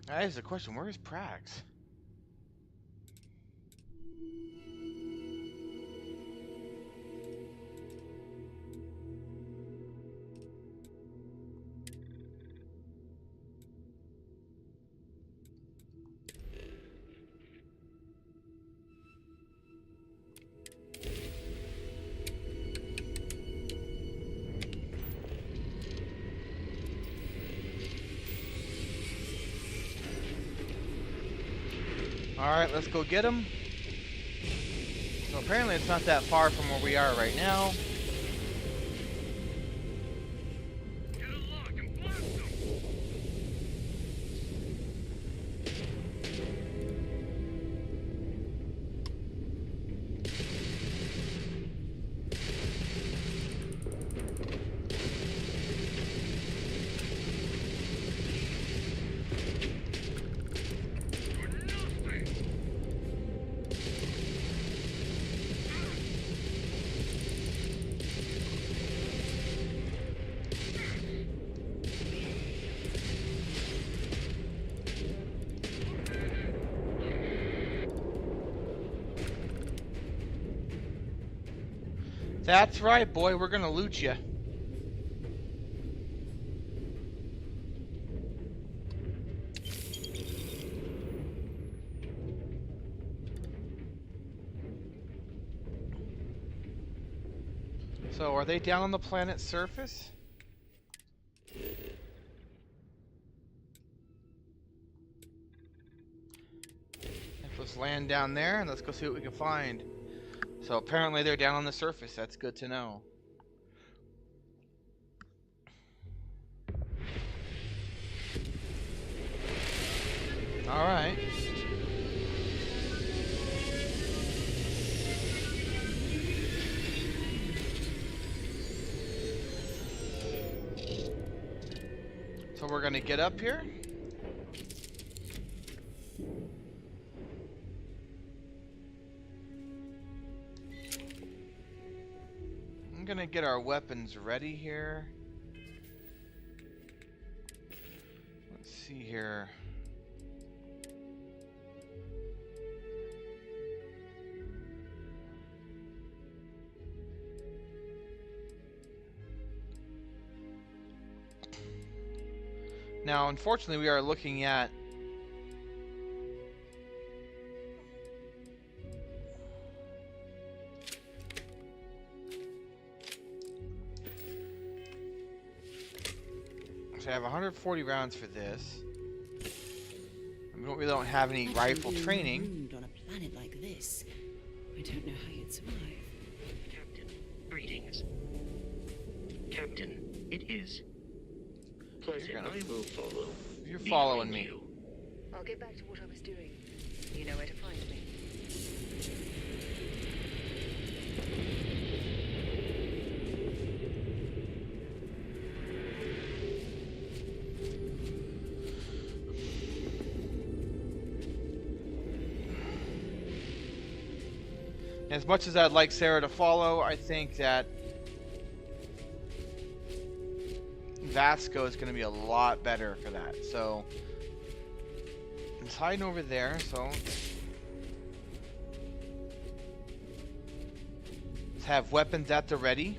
That is the question. Where is Prax? Alright, let's go get him. So apparently it's not that far from where we are right now. That's right, boy. We're gonna loot you. So, are they down on the planet's surface? Let's land down there and let's go see what we can find. So apparently they're down on the surface. That's good to know. Alright. So we're gonna get up here. I'm gonna get our weapons ready here. Let's see here. Now, unfortunately, we are looking at so I have 140 rounds for this. We really don't have any rifle training. On a planet like this, I don't know how you'd survive. Captain, greetings. Captain, it is pleasant. I will follow. You're following me. You. I'll get back to what I was doing. You know where to find me. As much as I'd like Sarah to follow, I think that Vasco is going to be a lot better for that. So it's hiding over there. So let's have weapons at the ready.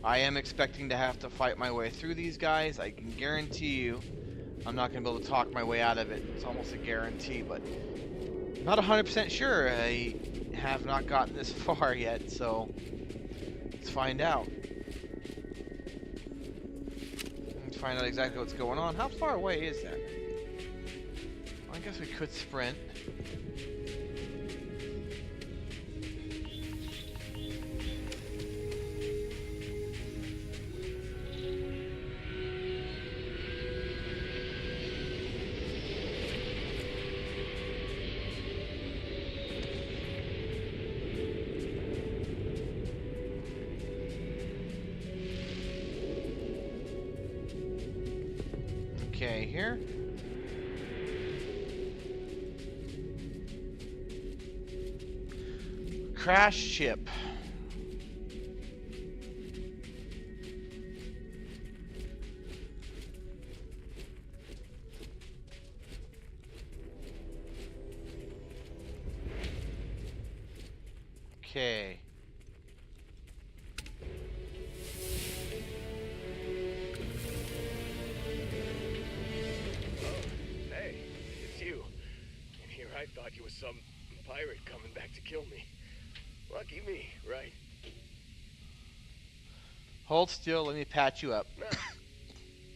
I am expecting to have to fight my way through these guys. I can guarantee you I'm not going to be able to talk my way out of it. It's almost a guarantee, but not 100% sure. I have not gotten this far yet, so let's find out. Let's find out exactly what's going on. How far away is that? Well, I guess we could sprint. Okay, here. Crash ship. Okay. I thought you was some pirate coming back to kill me. Lucky me, right? Hold still, let me patch you up.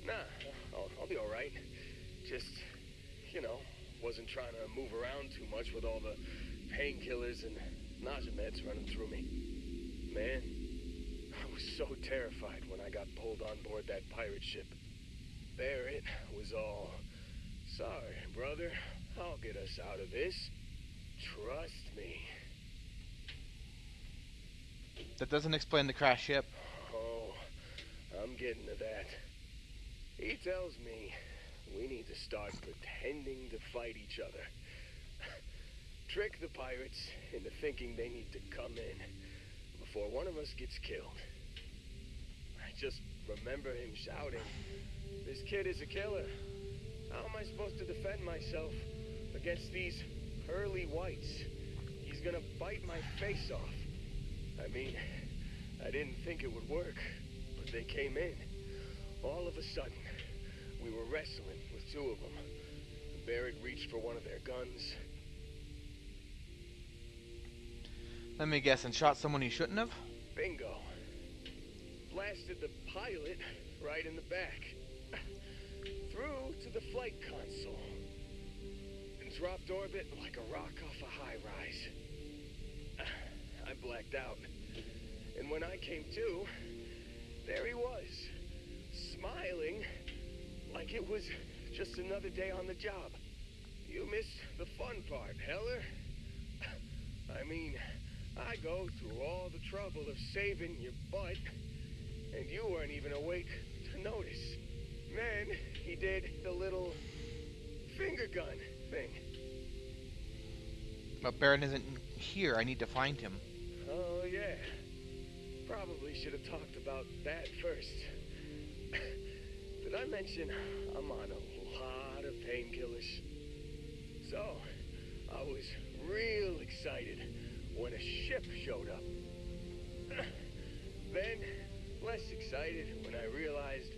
Nah, I'll be alright. Just, you know, wasn't trying to move around too much with all the painkillers and nausea meds running through me. Man, I was so terrified when I got pulled on board that pirate ship. There it was all. Sorry, brother. I'll get us out of this. Trust me. That doesn't explain the crash ship. Oh, I'm getting to that. He tells me we need to start pretending to fight each other. Trick the pirates into thinking they need to come in before one of us gets killed. I just remember him shouting, "This kid is a killer. How am I supposed to defend myself against these pearly whites? He's gonna bite my face off." I mean, I didn't think it would work, but they came in. All of a sudden, we were wrestling with two of them. Barrett reached for one of their guns. Let me guess, and shot someone he shouldn't have? Bingo. Blasted the pilot right in the back. Through to the flight console. And dropped orbit like a rock off a high rise. I blacked out. And when I came to, there he was. Smiling like it was just another day on the job. You missed the fun part, Heller. I mean, I go through all the trouble of saving your butt, and you weren't even awake to notice. Then he did the little finger gun thing. But Baron isn't here. I need to find him. Oh, yeah. Probably should have talked about that first. Did I mention I'm on a lot of painkillers? So, I was real excited when a ship showed up. Then, less excited when I realized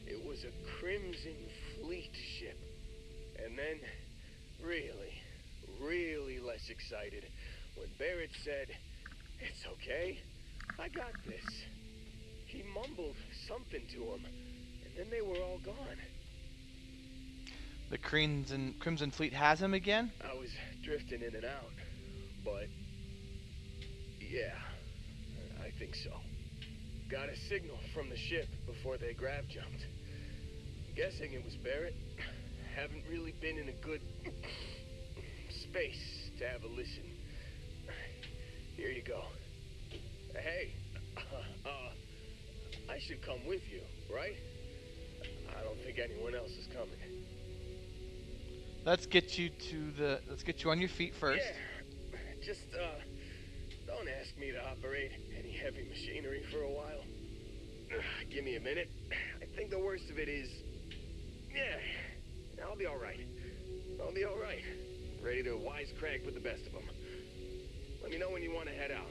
it was a Crimson Fleet ship. And then, really less excited when Barrett said, "It's okay, I got this." He mumbled something to him, and then they were all gone. The Crimson Fleet has him again? I was drifting in and out, but yeah, I think so. Got a signal from the ship before they grav jumped. Guessing it was Barrett. Haven't really been in a good space to have a listen. Here you go. Hey, I should come with you, right? I don't think anyone else is coming. Let's get you on your feet first. Yeah, just don't ask me to operate any heavy machinery for a while. Give me a minute. I think the worst of it is... Yeah, I'll be alright. I'll be alright. Ready to wisecrack with the best of them. Let me know when you want to head out.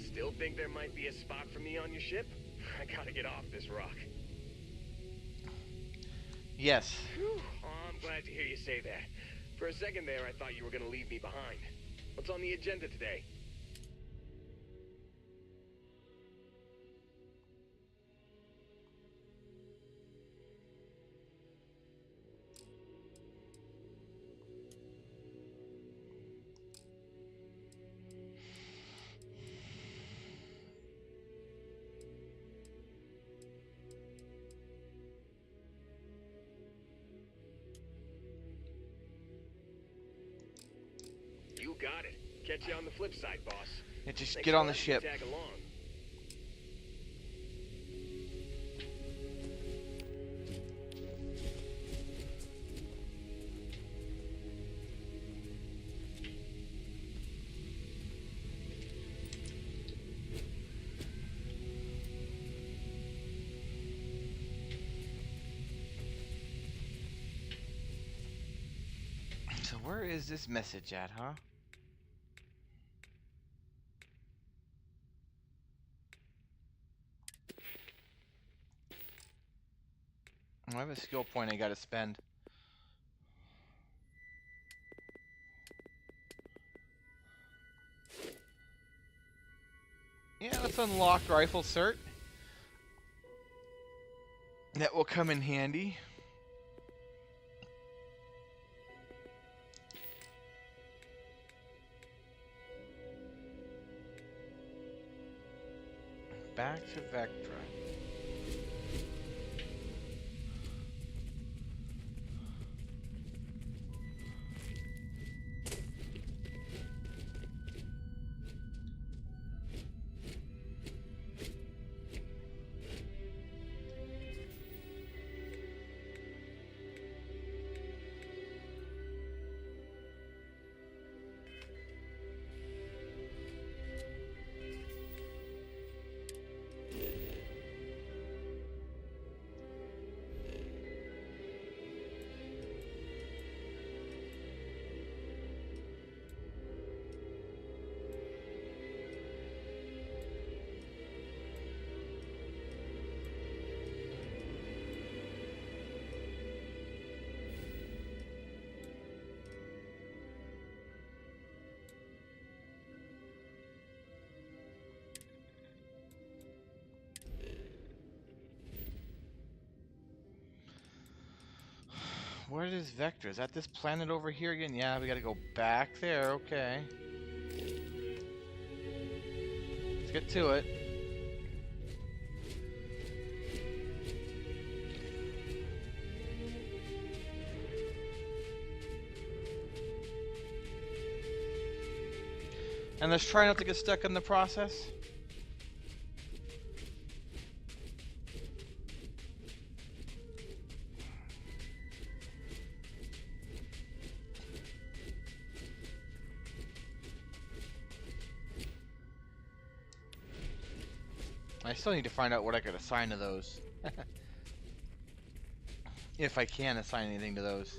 Still think there might be a spot for me on your ship? I gotta get off this rock. Yes. Whew. Oh, I'm glad to hear you say that. For a second there, I thought you were gonna leave me behind. What's on the agenda today? You got it. Catch you on the flip side, boss. Yeah, just Thanks get for on the letting me ship. Tag along. So where is this message at, huh? I have a skill point I gotta spend. Yeah, let's unlock rifle cert. That will come in handy. Back to Vectra. Where is Vectra? Is that this planet over here again? Yeah, we gotta go back there, okay. Let's get to it. And let's try not to get stuck in the process. I still need to find out what I could assign to those. If I can assign anything to those.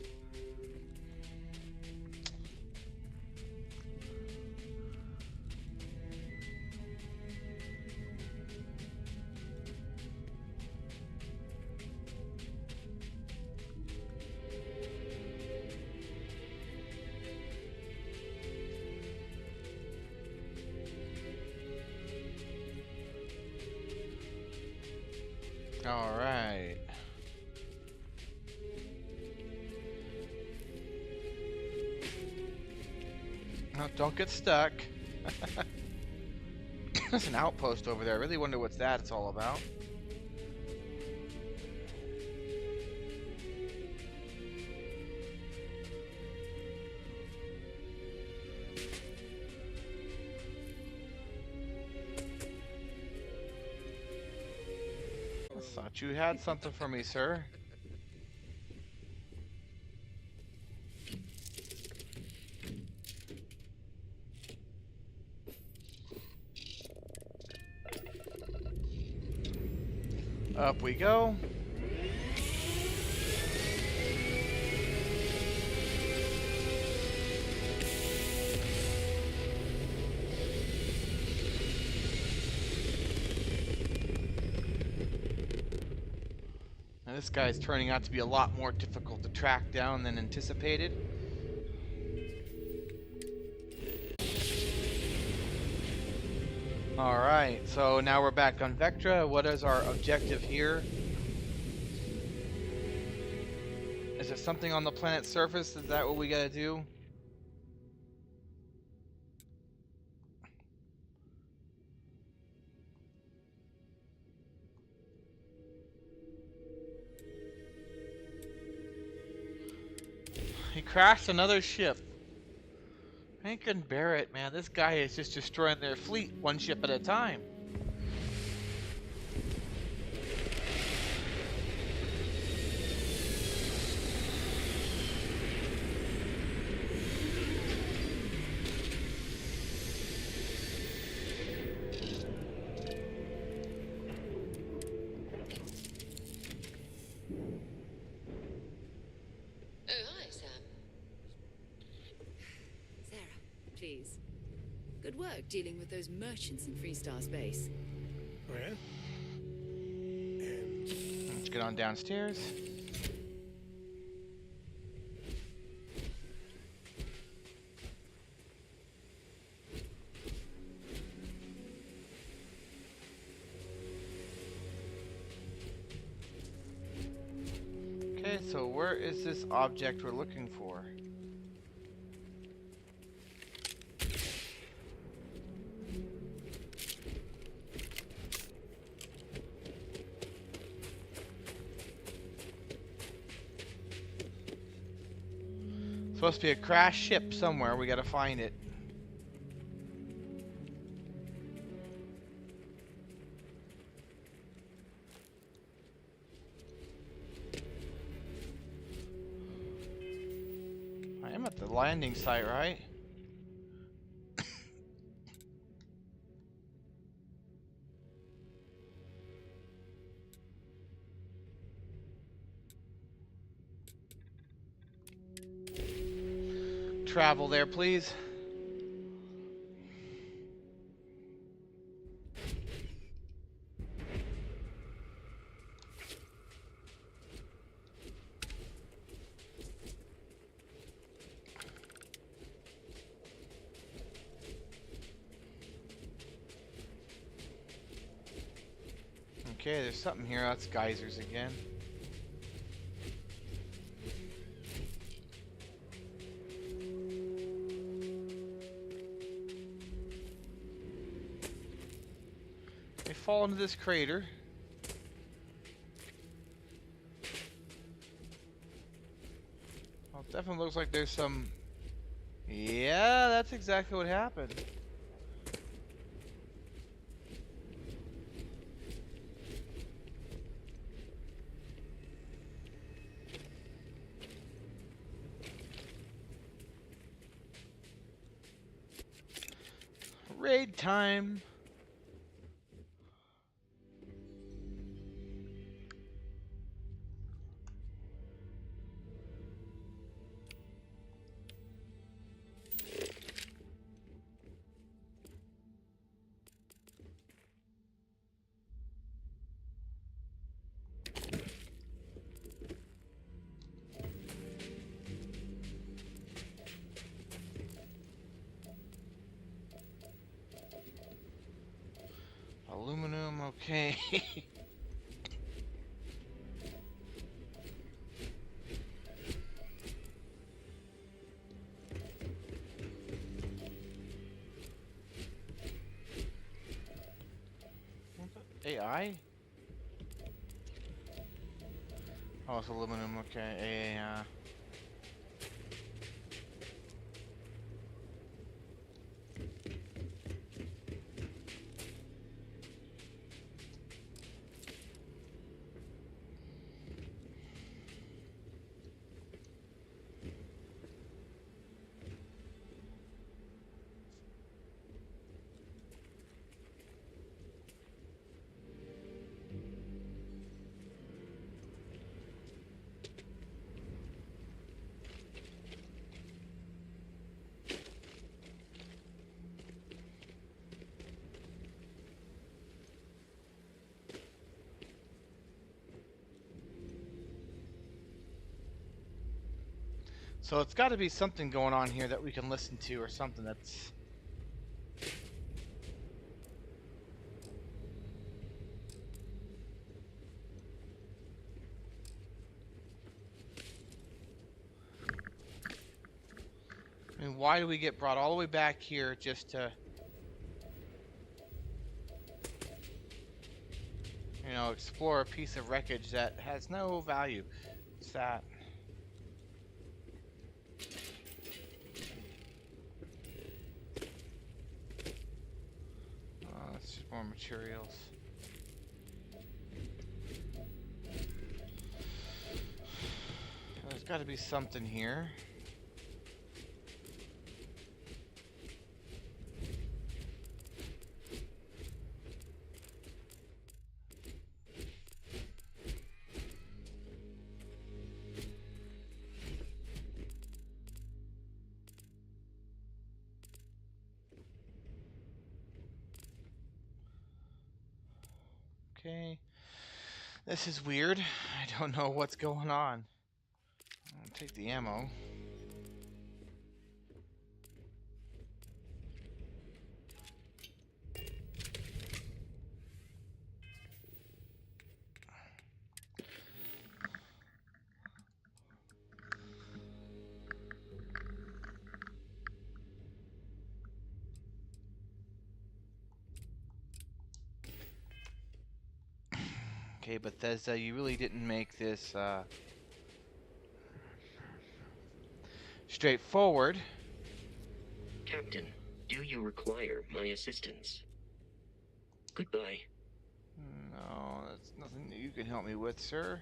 All right. No, don't get stuck. There's an outpost over there. I really wonder what that's all about. I thought you had something for me, sir. Up we go. Now this guy's turning out to be a lot more difficult to track down than anticipated. Alright, so now we're back on Vectra. What is our objective here? Is it something on the planet's surface? Is that what we gotta do? He crashed another ship. I couldn't bear it, man. This guy is just destroying their fleet one ship at a time. Please. Good work dealing with those merchants in Freestar Space. Oh, yeah? And Let's get on downstairs. Okay, so where is this object we're looking for? Supposed to be a crashed ship somewhere. We gotta find it. I am at the landing site, right? Travel there, please. Okay, there's something here. That's geysers again. They fall into this crater. Well, it definitely looks like there's some... Yeah, that's exactly what happened. Raid time. Aluminum, okay. AI? Oh, it's aluminum, okay. So it's got to be something going on here that we can listen to, or something that's... I mean, why do we get brought all the way back here just to... you know, explore a piece of wreckage that has no value? What's that? It's just more materials. There's got to be something here. Okay. This is weird. I don't know what's going on. I'll take the ammo. Okay, Bethesda, you really didn't make this straightforward. Captain, do you require my assistance? Goodbye. No, that's nothing that you can help me with, sir.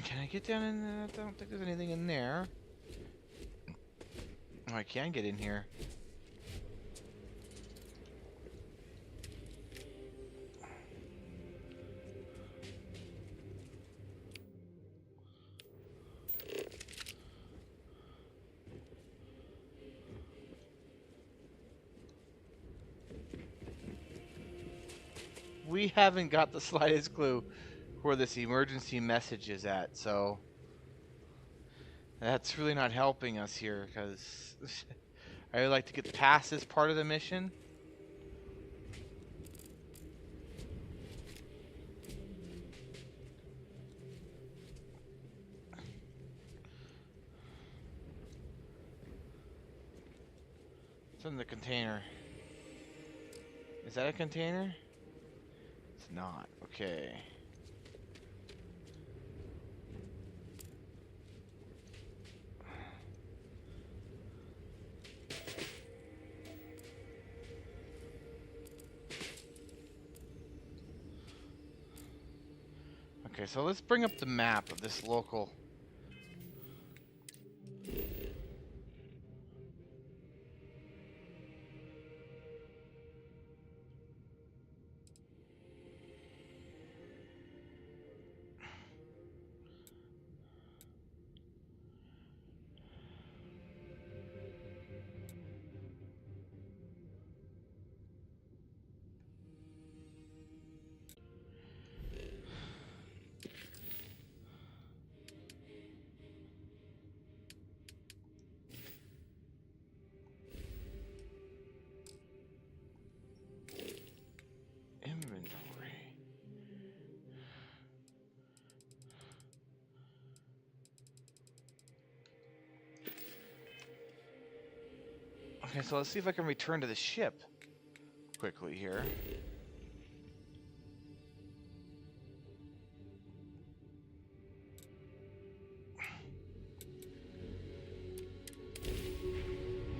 Can I get down in there? I don't think there's anything in there. Oh, I can get in here. We haven't got the slightest clue where this emergency message is at, so that's really not helping us here, because I would like to get past this part of the mission. It's in the container. Is that a container? It's not. Okay. Okay, so let's bring up the map of this local. Inventory. Okay, so let's see if I can return to the ship quickly here.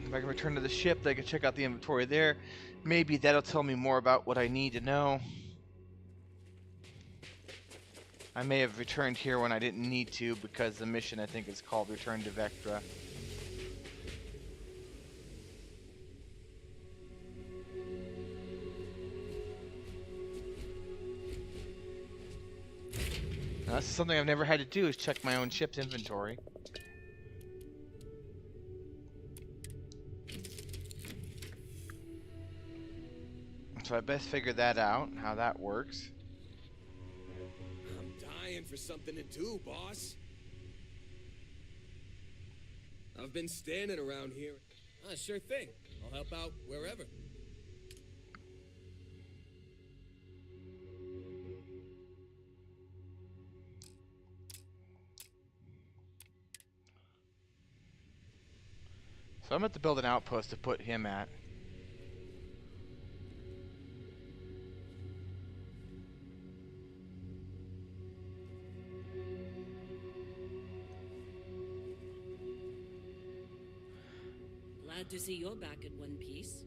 If I can return to the ship, I can check out the inventory there. Maybe that'll tell me more about what I need to know. I may have returned here when I didn't need to, because the mission, I think, is called Return to Vectra. Now, this is something I've never had to do, is check my own ship's inventory. so I best figure that out, how that works. I'm dying for something to do, boss. I've been standing around here. Sure thing. I'll help out wherever. So I'm going to build an outpost to put him at. Glad to see you're back in one piece.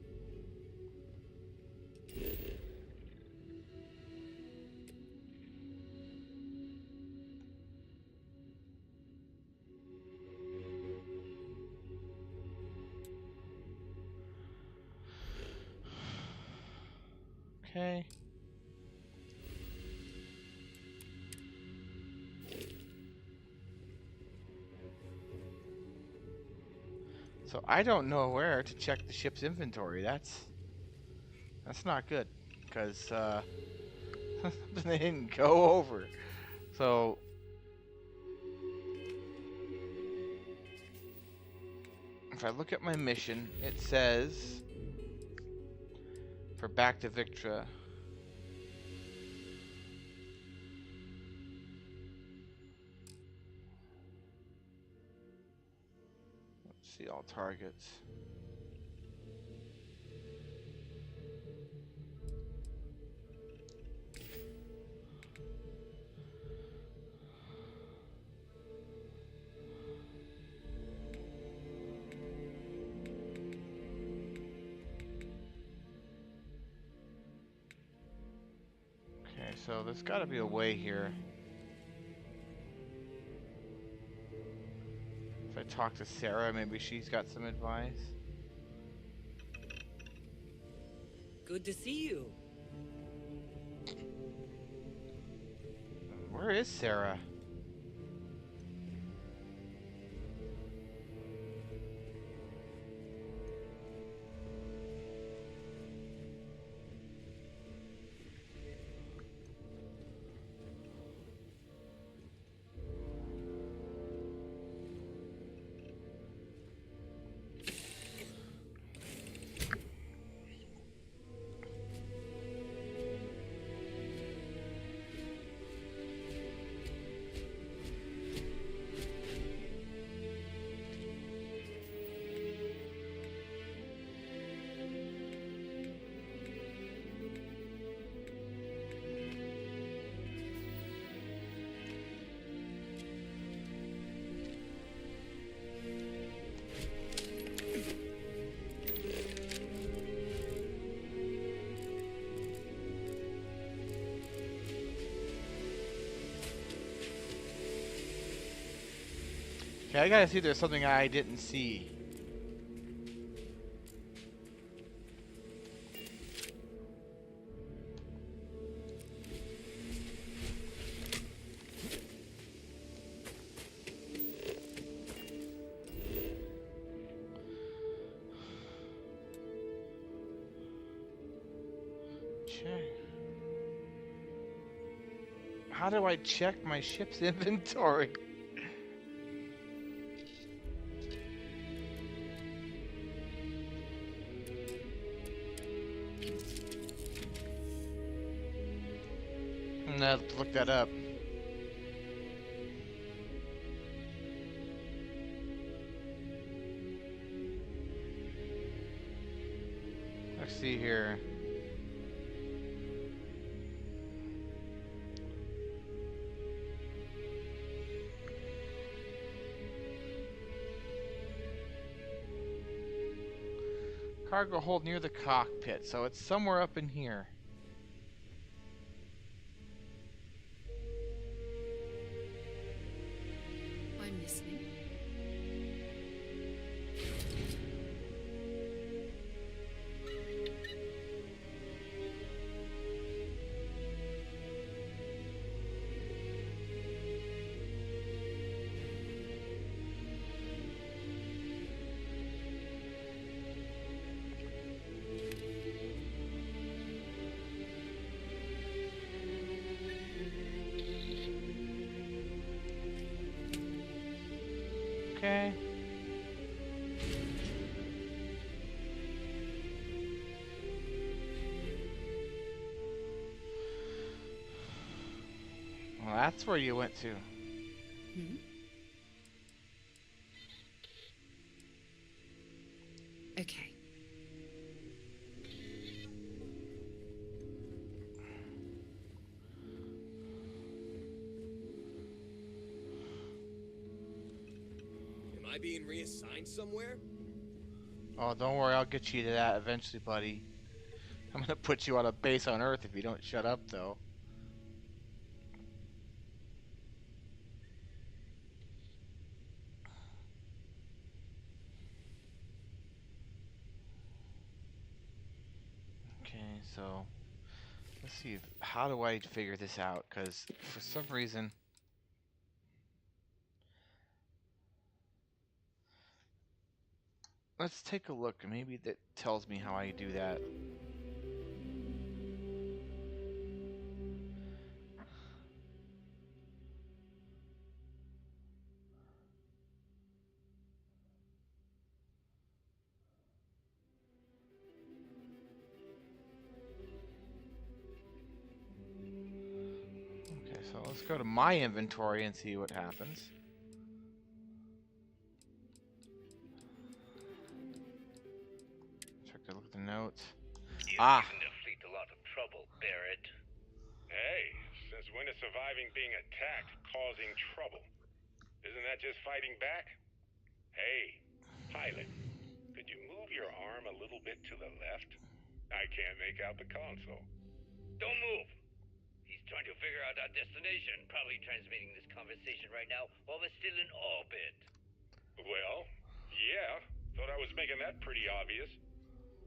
Okay. So I don't know where to check the ship's inventory. That's not good, because they didn't go over. So if I look at my mission, it says for back to Victra. Let's see all targets. Okay, so there's got to be a way here. If I talk to Sarah, maybe she's got some advice. Good to see you. Where is Sarah? Okay, I gotta see if there's something I didn't see. Check. How do I check my ship's inventory? I'm gonna have to look that up. Let's see here. Cargo hold near the cockpit, so it's somewhere up in here. I'm listening. Okay. Well, that's where you went to. Hmm? Okay. Am I being reassigned somewhere? Oh, don't worry, I'll get you to that eventually, buddy. I'm gonna put you on a base on Earth if you don't shut up, though. Okay, so let's see. How do I figure this out? Because for some reason, let's take a look. Maybe that tells me how I do that. Okay, so let's go to my inventory and see what happens. Check a look at the notes. You've given the fleet a lot of trouble, Barrett. Hey, since when is surviving being attacked causing trouble? Isn't that just fighting back? Hey, pilot, could you move your arm a little bit to the left? I can't make out the console. Don't move. He's trying to figure out our destination. Probably transmitting this conversation right now while we're still in orbit. Well, yeah. Thought I was making that pretty obvious.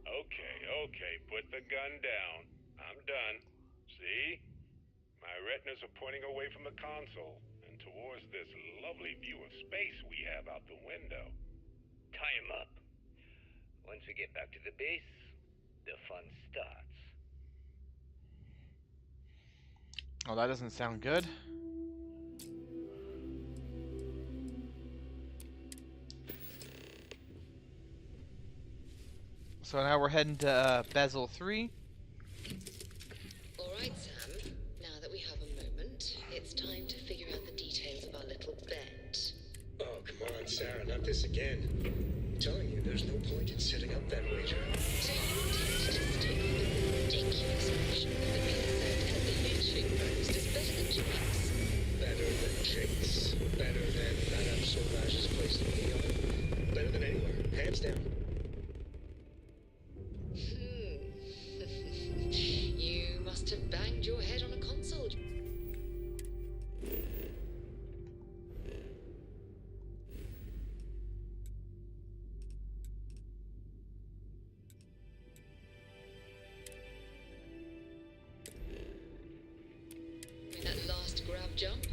Okay, put the gun down. I'm done. See? My retinas are pointing away from the console and towards this lovely view of space we have out the window. Tie him up. Once we get back to the base, the fun starts. Oh, that doesn't sound good. So now we're heading to Bezel 3. All right, Sam. Now that we have a moment, it's time to figure out the details of our little bet. Oh, come on, Sarah, not this again. I'm telling you, there's no point in setting up that wager. So you intend to just take on the ridiculous notion that the being said and the lynching roast is better than Jake's? Better than Jake's. Better than Madame Sauvage's place in Lyon. Better than anywhere, hands down. You must have banged your head on a console. In that last grab jump,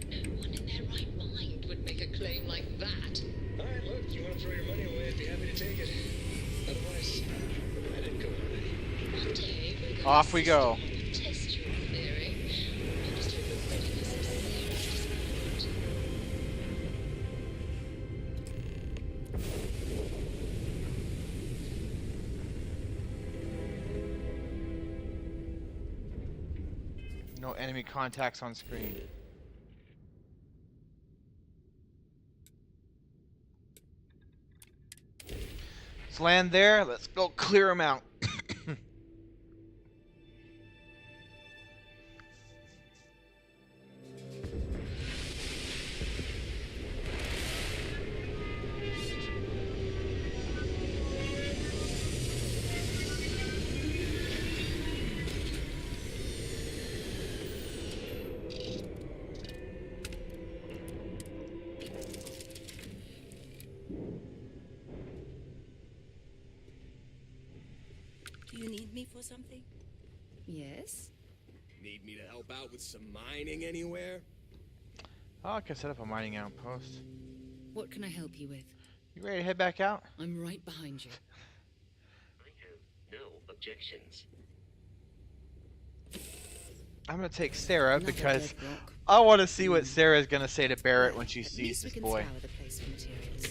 no one in their right mind would make a claim like that. All right, look, you want to throw your money away, I'd be happy to take it. Otherwise, I didn't go on it. One day, we're going Off to we go. test your theory. I just hope you're ready for some serious disappointment. No enemy contacts on screen. Let's land there. Let's go clear them out. Do you need me for something? Yes? Need me to help out with some mining anywhere? Oh, I can set up a mining outpost. What can I help you with? You ready to head back out? I'm right behind you. I have no objections. I'm gonna take Sarah Another because dead rock. I want to see what Sarah's gonna say to Barrett when she At sees least we this can boy. scour the place for materials.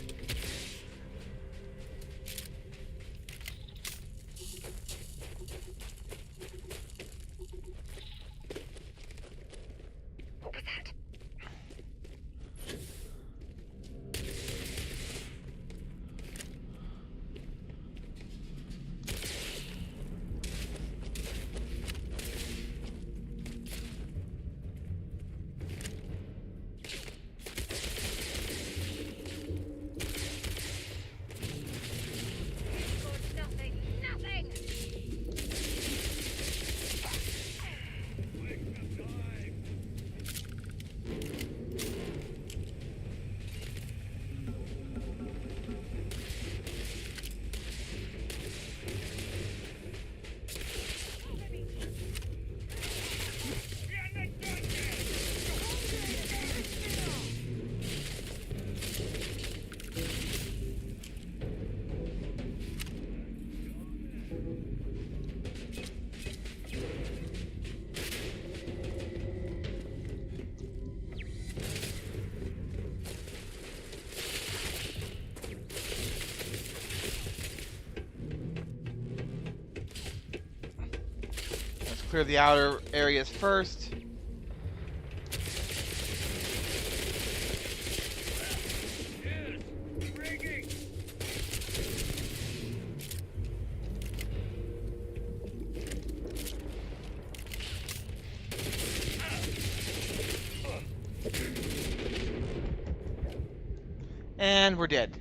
Clear the outer areas first. And we're dead.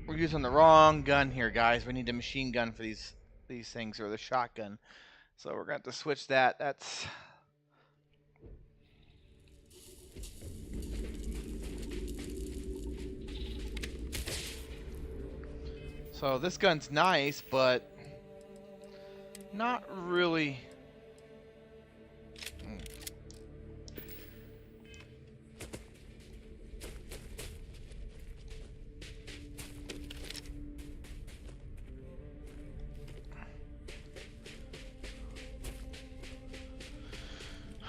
We're using the wrong gun here, guys. We need a machine gun for these things, or the shotgun. So we're going to have to switch that. That's... So this gun's nice, but not really...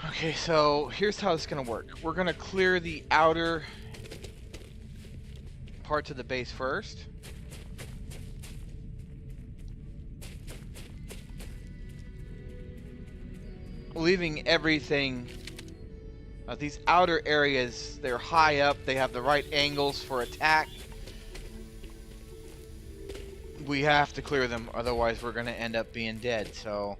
Okay, so here's how it's going to work. We're going to clear the outer parts of the base first. Leaving everything, these outer areas, they're high up, they have the right angles for attack. We have to clear them, otherwise we're going to end up being dead, so...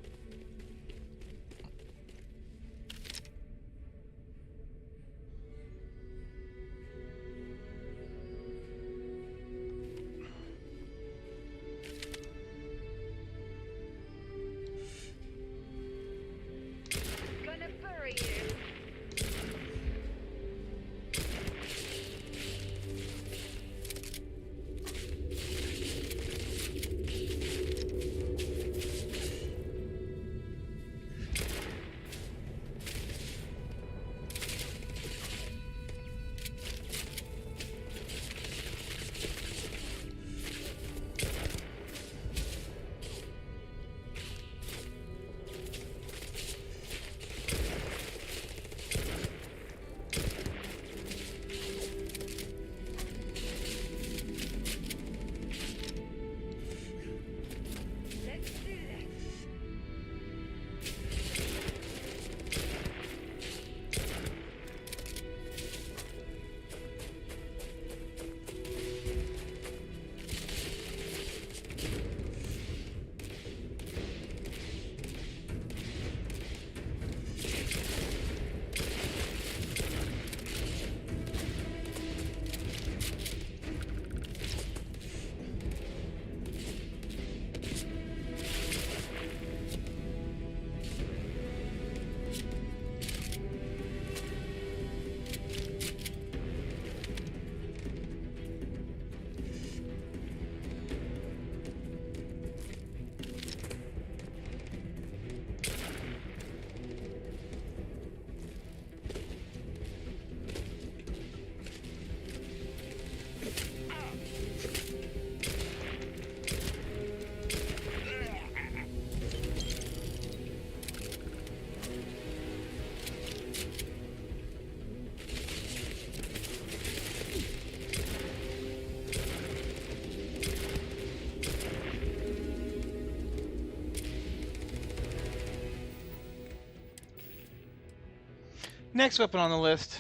Next weapon on the list.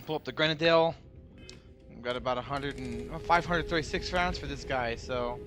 Pull up the Grenadale. We've got about 536 rounds for this guy, so...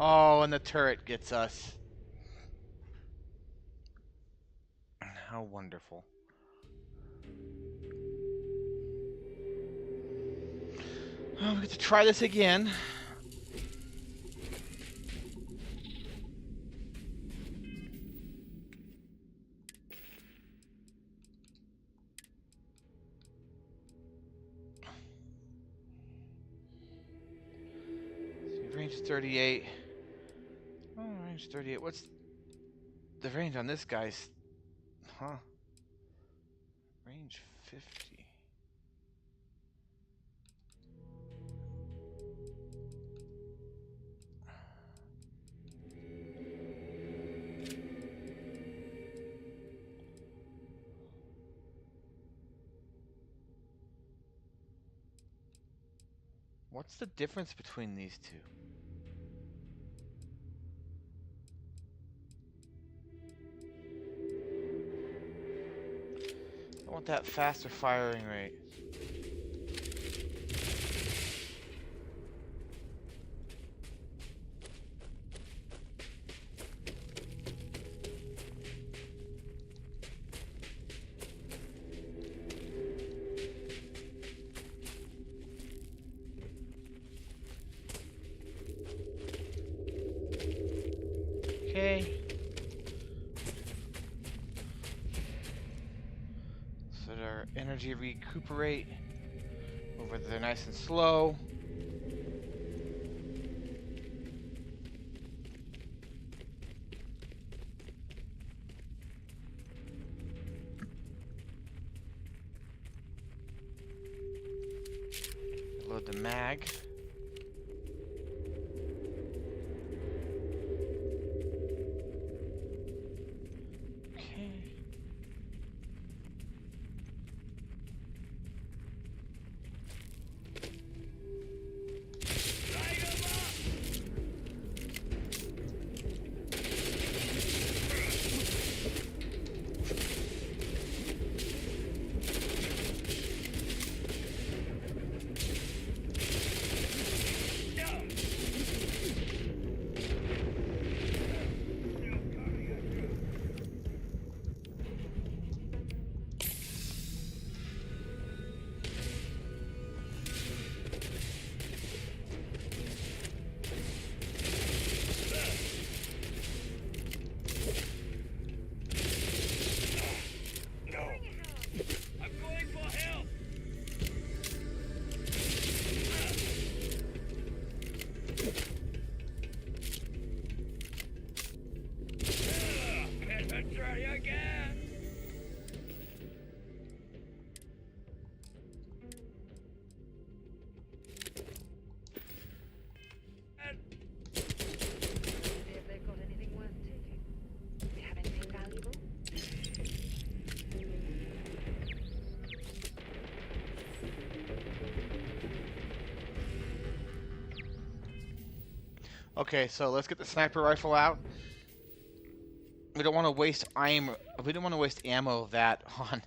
Oh, and the turret gets us. How wonderful. Oh, we get to try this again. Range 38. Oh, range 38. What's the range on this guy's? Huh? Range 50. What's the difference between these two? I want that faster firing rate. Okay. So their energy recuperate over there nice and slow. Load the mag. Okay. Okay, so let's get the sniper rifle out. We don't want to waste ammo. We don't want to waste ammo that on.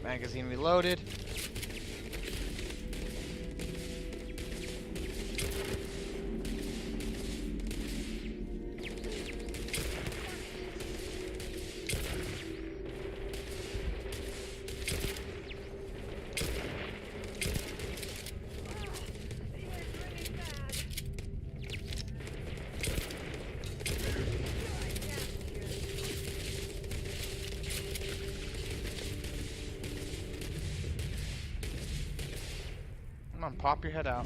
Magazine reloaded. Come on, pop your head out.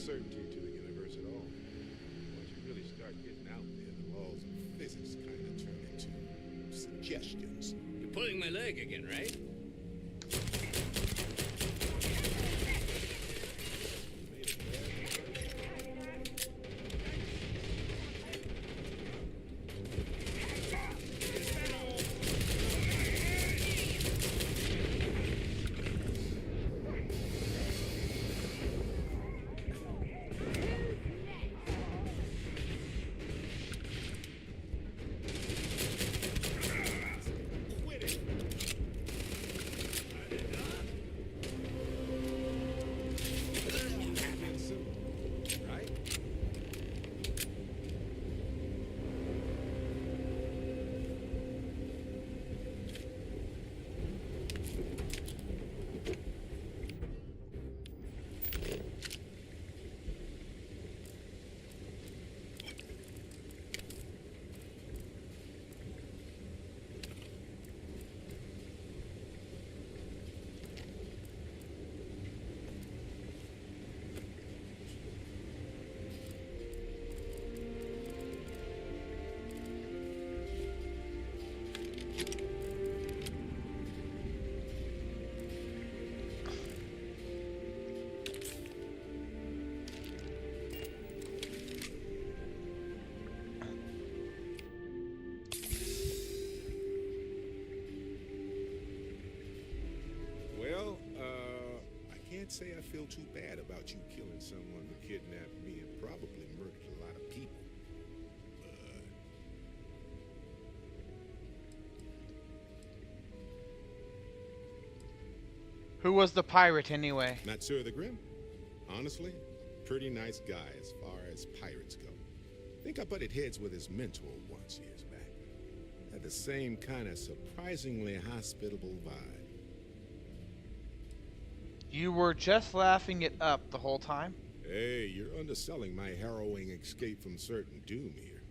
certainty to the universe at all. Once you really start getting out there, the laws of physics kind of turn into suggestions. You're pulling my leg again, right? Can't say I feel too bad about you killing someone who kidnapped me and probably murdered a lot of people. But Who was the pirate anyway? not Sir the Grim? Honestly, pretty nice guy as far as pirates go. Think I butted heads with his mentor once years back. Had the same kind of surprisingly hospitable vibe. You were just laughing it up the whole time? Hey, you're underselling my harrowing escape from certain doom here.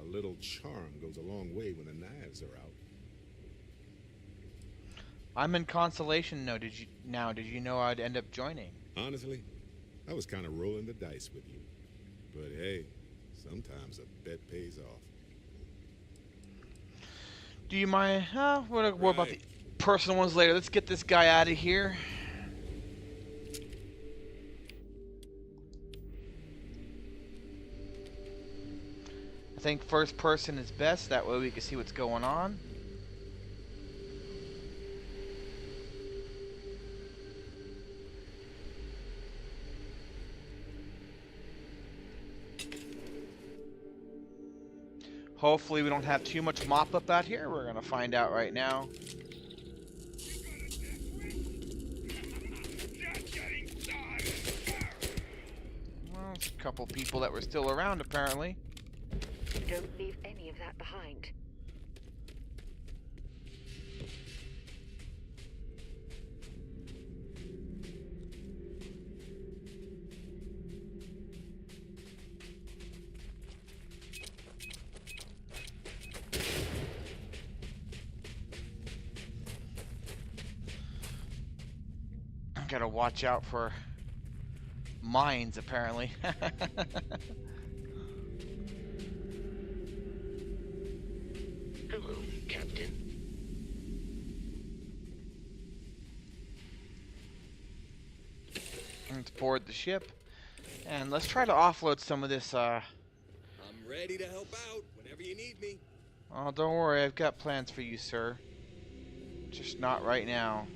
A little charm goes a long way when the knives are out. I'm in Constillation now. Did you know I'd end up joining? Honestly, I was kind of rolling the dice with you. But hey, sometimes a bet pays off. Do you mind? What about the personal ones later? Let's get this guy out of here. I think first person is best. That way we can see what's going on. Hopefully we don't have too much mop-up out here. We're going to find out right now. Well, there's a couple people that were still around, apparently. Don't leave any of that behind. Gotta watch out for mines, apparently. Hello, Captain. Let's board the ship. And let's try to offload some of this, I'm ready to help out whenever you need me. Oh, don't worry. I've got plans for you, sir. Just not right now.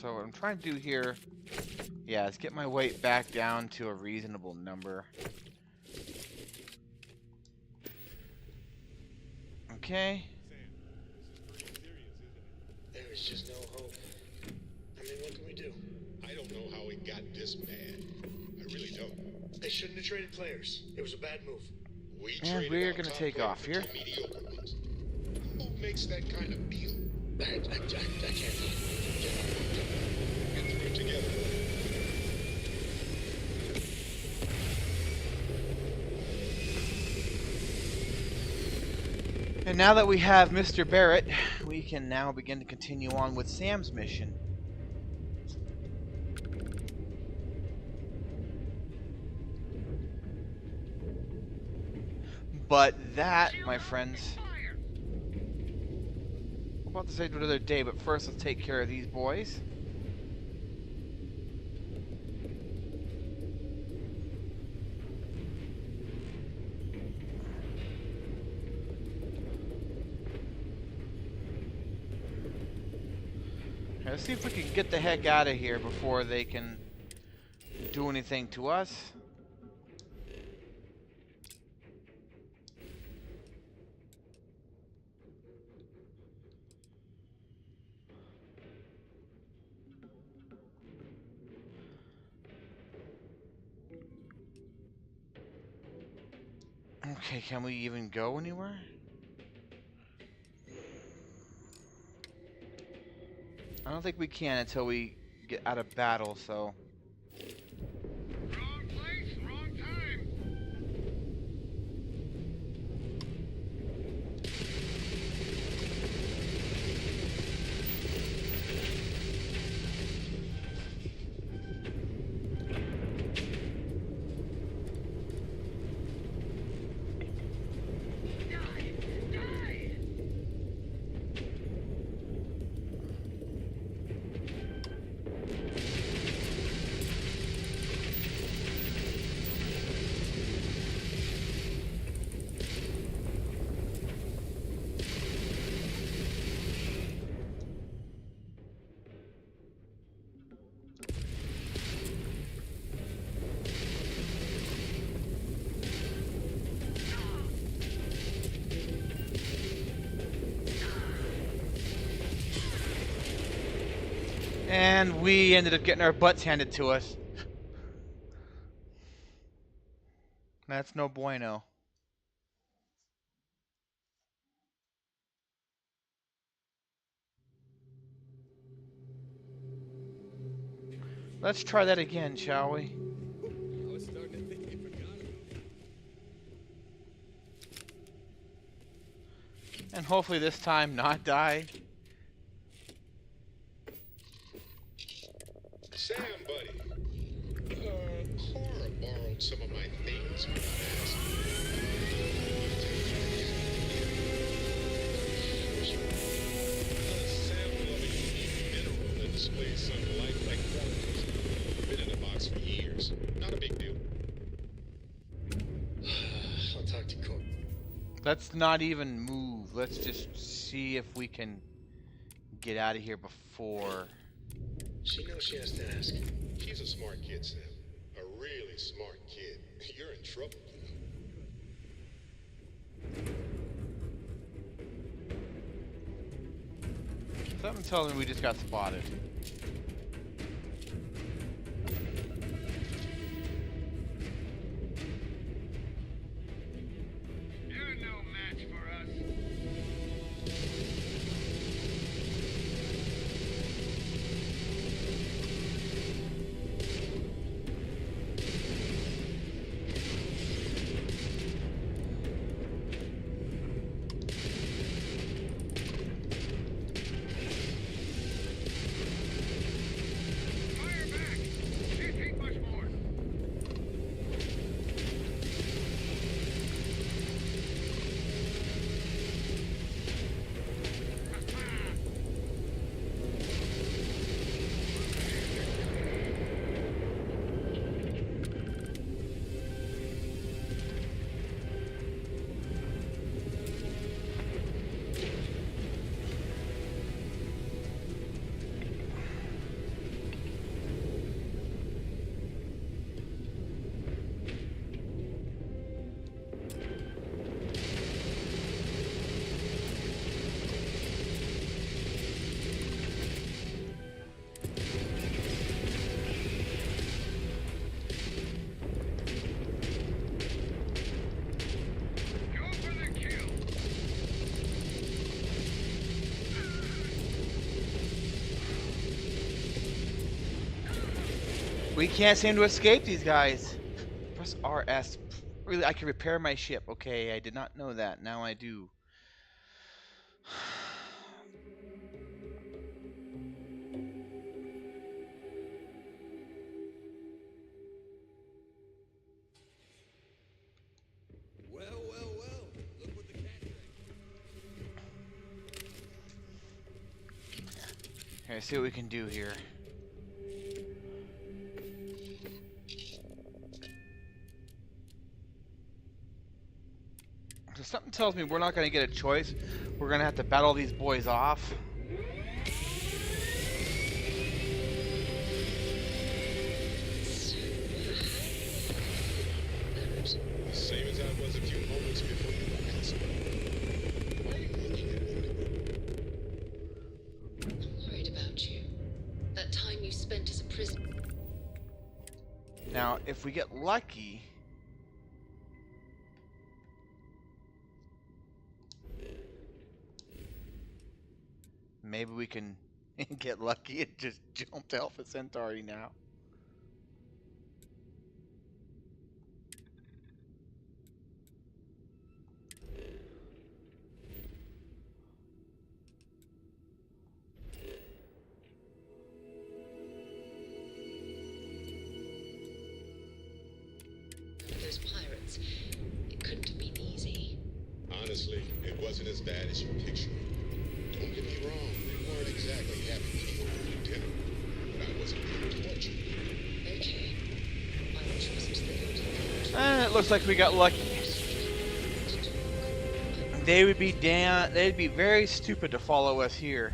So what I'm trying to do here, yeah, is get my weight back down to a reasonable number. Okay. There is just no hope. I mean, what can we do? I don't know how it got this bad. I really don't. They shouldn't have traded players. It was a bad move. We And traded we're out gonna top take players off for here. two mediocre ones. makes that kind of deal? I can't. Get through it together. And now that we have Mr. Barrett, we can now begin to continue on with Sam's mission. But that, my friends, I'm about to say another day, but first let's take care of these boys. Let's see if we can get the heck out of here before they can do anything to us. Okay, can we even go anywhere? I don't think we can until we get out of battle, so... Wrong place, wrong time. And we ended up getting our butts handed to us. That's no bueno. Let's try that again, shall we? I was starting to think you forgot about it. And hopefully this time not die. Sam, buddy. Cora borrowed some of my things without asking. A sample of a unique mineral that displays some lifelike qualities. Been in the box for years. Not a big deal. I'll talk to Cora. Let's not even move. Let's just see if we can get out of here before... She knows she has to ask. She's a smart kid, Sam. A really smart kid. You're in trouble. Something tells me we just got spotted. You're no match for us. We can't seem to escape these guys. Press RS. Really, I can repair my ship. Okay, I did not know that. Now I do. Well, well, well. Look what the cat did. Okay, see what we can do here. So something tells me we're not going to get a choice. We're going to have to battle these boys off. The same as I was a few moments before you asked me. Why are you looking at me? I'm worried about you. That time you spent as a prisoner. Now, if we get lucky... maybe we can get lucky and just jump to Alpha Centauri now. Those pirates, it couldn't have been easy. Honestly, it wasn't as bad as you picture it. Don't get me wrong, they weren't exactly happy with you over Lieutenant, but I wasn't being tortured. Okay. I will trust them. And it looks like we got lucky. They would be they'd be very stupid to follow us here.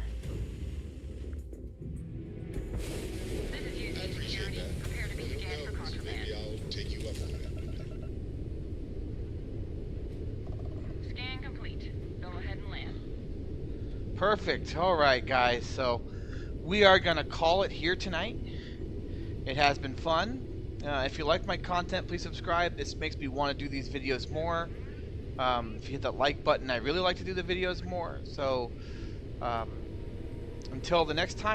I appreciate that. But who knows, maybe I'll take you up on that one day. Scan complete. Go ahead and land. Perfect. All right, guys. So we are going to call it here tonight. It has been fun. If you like my content, please subscribe. This makes me want to do these videos more. If you hit that like button, I really like to do the videos more. So until the next time.